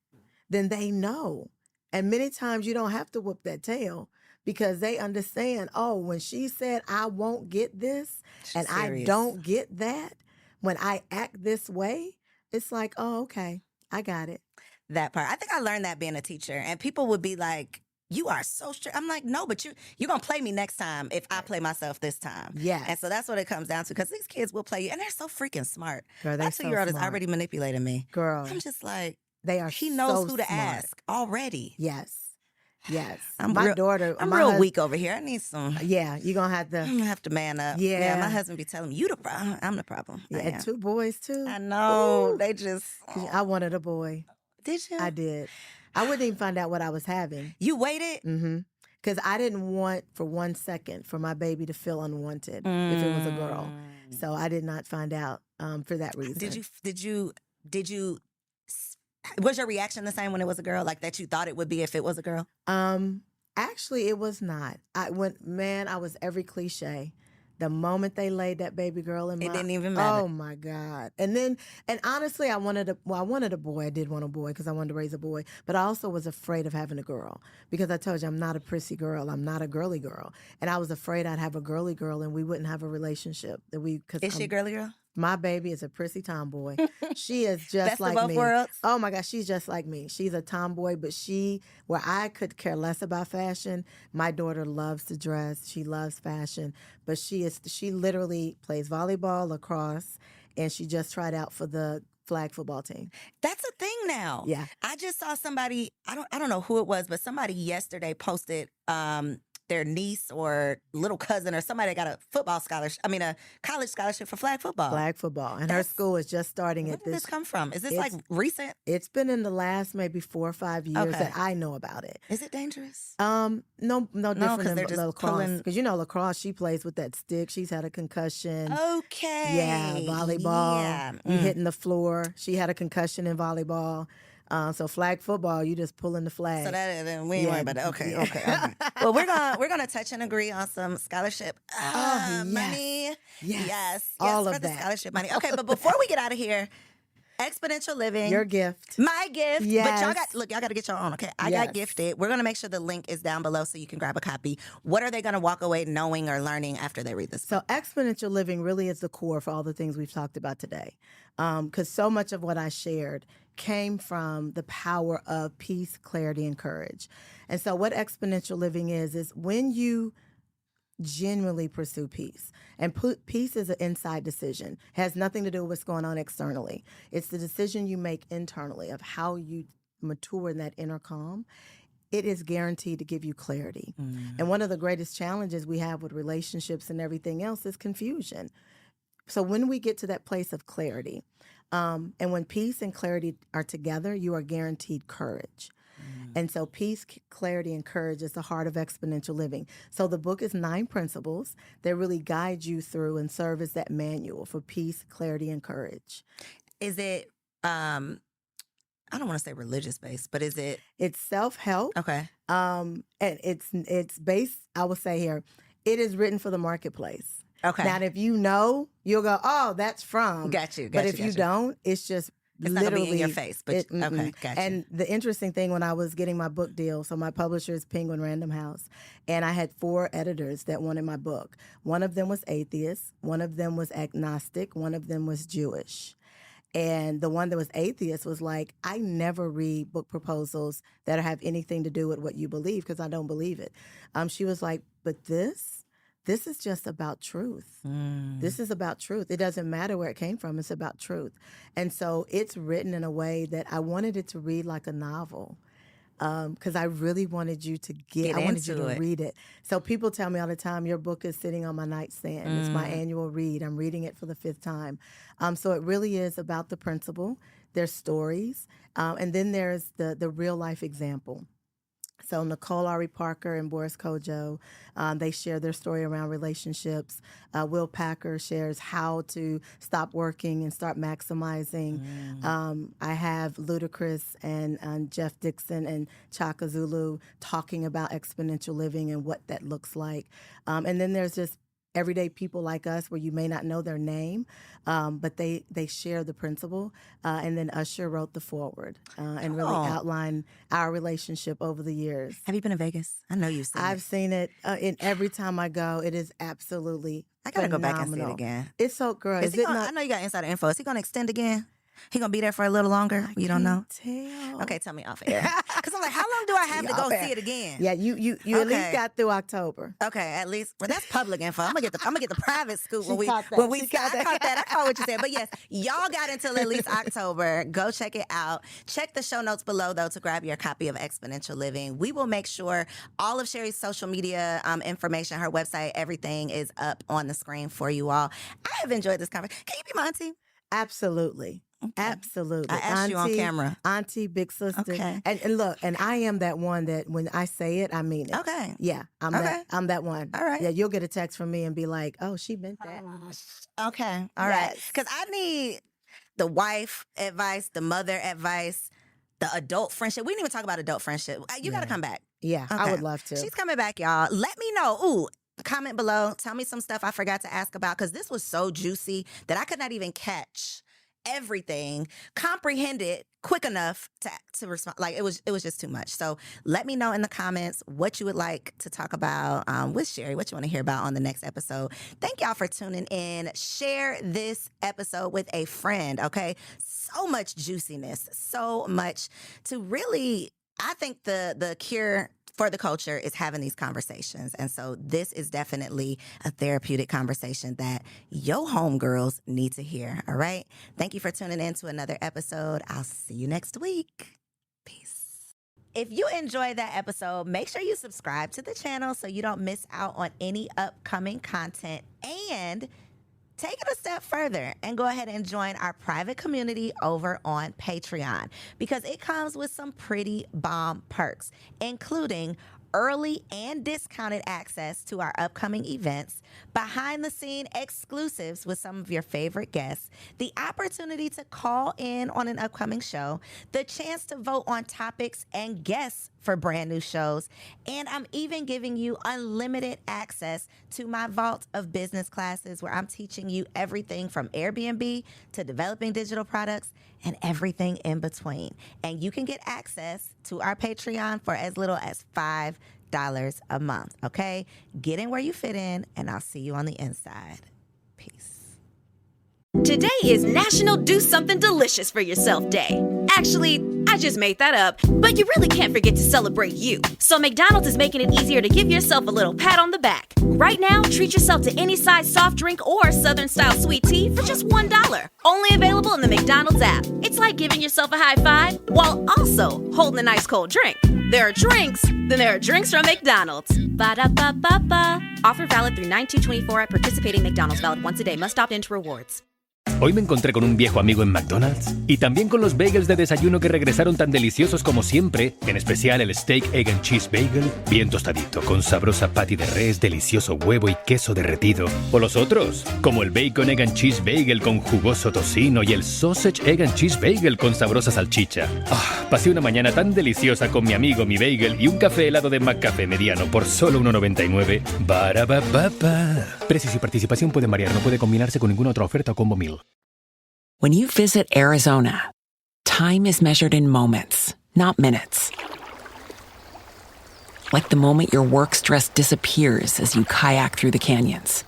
then they know. And many times you don't have to whoop that tail, because they understand, oh, when she said, I won't get this, and serious. I don't get that, when I act this way, it's like, oh, okay, I got it. That part. I think I learned that being a teacher, and people would be like, you are so strict. I'm like, no, but you're going to play me next time if I play myself this time. Yes. And so that's what it comes down to, because these kids will play you, and they're so freaking smart. Girl, My they so 2-year-old is smart. already manipulating me. Girl, I'm just like, they are he knows so who to smart. ask already. Yes. Yes. I'm my real- daughter. I'm my real hus- weak over here. I need some. Yeah, you're going to have I'm to. gonna have to man up. Yeah. My husband be telling me, you the problem. I'm the problem. Yeah, I and am. 2 boys, too. I know. Ooh. They just. I wanted a boy. Did you? I did. I wouldn't even find out what I was having. You waited? Because I didn't want for 1 second for my baby to feel unwanted if it was a girl. So I did not find out for that reason. Did you? Was your reaction the same when it was a girl, like that you thought it would be if it was a girl? Actually, it was not. I was every cliche. The moment they laid that baby girl in my, It didn't even matter. Oh my God! And honestly, I wanted a boy. I did want a boy because I wanted to raise a boy. But I also was afraid of having a girl, because I told you I'm not a prissy girl. I'm not a girly girl, and I was afraid I'd have a girly girl and we wouldn't have a relationship. Is she a girly girl? My baby is a prissy tomboy. She is just Best like of both me. worlds? Oh my gosh, she's just like me. She's a tomboy, but where I could care less about fashion, my daughter loves to dress. She loves fashion, but she literally plays volleyball, lacrosse, and she just tried out for the flag football team. That's a thing now. Yeah. I just saw somebody, I don't know who it was, but somebody yesterday posted their niece or little cousin or somebody that got a college scholarship for flag football. Flag football. And her school is just starting Where at did this come from? Is this like recent? It's been in the last maybe 4 or 5 years that I know about it. Is it dangerous? No different than they're just lacrosse. Because lacrosse, she plays with that stick. She's had a concussion. Okay. Yeah, volleyball. Yeah. You hitting the floor. She had a concussion in volleyball. So flag football, you just pulling the flag. So then we ain't worried about that. Okay. Well, we're gonna touch and agree on some scholarship money. Yes. All of for the that. scholarship money. Okay, but before we get out of here, exponential living. Your gift. My gift. Yes. But y'all got to get your own, okay? I got gifted. We're going to make sure the link is down below so you can grab a copy. What are they going to walk away knowing or learning after they read this? So exponential living really is the core for all the things we've talked about today. Because so much of what I shared came from the power of peace, clarity, and courage. And so what exponential living is when you genuinely pursue peace. And peace is an inside decision. It has nothing to do with what's going on externally. It's the decision you make internally of how you mature in that inner calm. It is guaranteed to give you clarity. And one of the greatest challenges we have with relationships and everything else is confusion. So when we get to that place of clarity, and when peace and clarity are together, you are guaranteed courage. And so peace, clarity, and courage is the heart of exponential living. So the book is 9 principles that really guide you through and serve as that manual for peace, clarity, and courage. Is it, I don't want to say religious based, but is it? It's self-help. Okay. And it's based, I will say here, it is written for the marketplace. Okay. Now, if you know, you'll go, oh, that's from. Got you. But if you don't, it's just it's literally not gonna be in your face. But okay, gotcha. And the interesting thing when I was getting my book deal, so my publisher is Penguin Random House, and I had 4 editors that wanted my book. One of them was atheist, one of them was agnostic, one of them was Jewish. And the one that was atheist was like, I never read book proposals that have anything to do with what you believe because I don't believe it. She was like, but this is just about truth. This is about truth. It doesn't matter where it came from. It's about truth. And so it's written in a way that I wanted it to read like a novel because I really wanted you to I wanted you to read it. So people tell me all the time, your book is sitting on my nightstand. It's my annual read. I'm reading it for the 5th time. So it really is about the principle. There's stories. And then there's the real life example. So Nicole Ari Parker and Boris Kojo, they share their story around relationships. Will Packer shares how to stop working and start maximizing. I have Ludacris and Jeff Dixon and Chaka Zulu talking about exponential living and what that looks like. And then there's just everyday people like us where you may not know their name, but they share the principle. And then Usher wrote the foreword and really outlined our relationship over the years. Have you been in Vegas? I know you've seen it. I've seen it. And every time I go, it is absolutely I got to go phenomenal. back and see it again. It's so good. I know you got insider info. Is he going to extend again? He gonna be there for a little longer? You don't know? Tell. Okay, tell me off air. Because I'm like, how long do I have to go see it again? Yeah, you at least got through October. Okay, at least. Well, that's public info. I'm gonna get the private scoop when we caught that. I caught that. I caught what you said. But yes, y'all got until at least October. Go check it out. Check the show notes below though to grab your copy of Exponential Living. We will make sure all of Sheri's social media information, her website, everything is up on the screen for you all. I have enjoyed this conversation. Can you be my auntie? Absolutely. Okay. Absolutely. I asked you on camera. Auntie, big sister. Okay. And look, and I am that one that when I say it, I mean it. Okay. Yeah, I'm that one. All right. Yeah, you'll get a text from me and be like, oh, she meant that. Okay. All right. Because I need the wife advice, the mother advice, the adult friendship. We didn't even talk about adult friendship. You got to come back. Yeah, okay. I would love to. She's coming back, y'all. Let me know. Ooh. Comment below. Tell me some stuff I forgot to ask about because this was so juicy that I could not even catch everything, comprehend it quick enough to respond. Like it was just too much. So let me know in the comments what you would like to talk about with Sheri, what you want to hear about on the next episode. Thank y'all for tuning in. Share this episode with a friend, okay? So much juiciness, so much to really, I think the cure for the culture is having these conversations. And so this is definitely a therapeutic conversation that yo homegirls need to hear. All right. Thank you for tuning in to another episode. I'll see you next week. Peace. If you enjoyed that episode, make sure you subscribe to the channel so you don't miss out on any upcoming content, and take it a step further and go ahead and join our private community over on Patreon, because it comes with some pretty bomb perks, including early and discounted access to our upcoming events, behind-the-scene exclusives with some of your favorite guests, the opportunity to call in on an upcoming show, the chance to vote on topics and guests for brand new shows, and I'm even giving you unlimited access to my vault of business classes where I'm teaching you everything from Airbnb to developing digital products and everything in between. And you can get access to our Patreon for as little as $5 a month, okay? Get in where you fit in, and I'll see you on the inside. Peace. Today is National Do Something Delicious for Yourself Day. Actually, I just made that up, but you really can't forget to celebrate you. So McDonald's is making it easier to give yourself a little pat on the back. Right now, treat yourself to any size soft drink or Southern-style sweet tea for just $1. Only available in the McDonald's app. It's like giving yourself a high five while also holding a nice cold drink. There are drinks, then there are drinks from McDonald's. Ba-da-ba-ba-ba. Offer valid through 9/2/24 at participating McDonald's. Valid once a day. Must opt into rewards. Hoy me encontré con un viejo amigo en McDonald's y también con los bagels de desayuno que regresaron tan deliciosos como siempre, en especial el Steak, Egg and Cheese Bagel, bien tostadito, con sabrosa patty de res, delicioso huevo y queso derretido. O los otros, como el Bacon, Egg and Cheese Bagel con jugoso tocino y el Sausage, Egg and Cheese Bagel con sabrosa salchicha. Pasé una mañana tan deliciosa con mi amigo, mi bagel y un café helado de McCafé mediano por solo $1.99. Barabababa. Precios y participación pueden variar, no puede combinarse con ninguna otra oferta o combo meal. When you visit Arizona, time is measured in moments, not minutes. Like the moment your work stress disappears as you kayak through the canyons.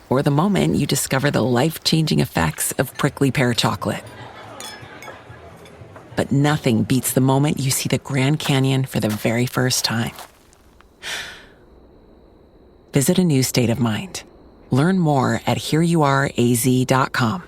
Or the moment you discover the life-changing effects of prickly pear chocolate. But nothing beats the moment you see the Grand Canyon for the very first time. Visit a new state of mind. Learn more at hereyouareaz.com.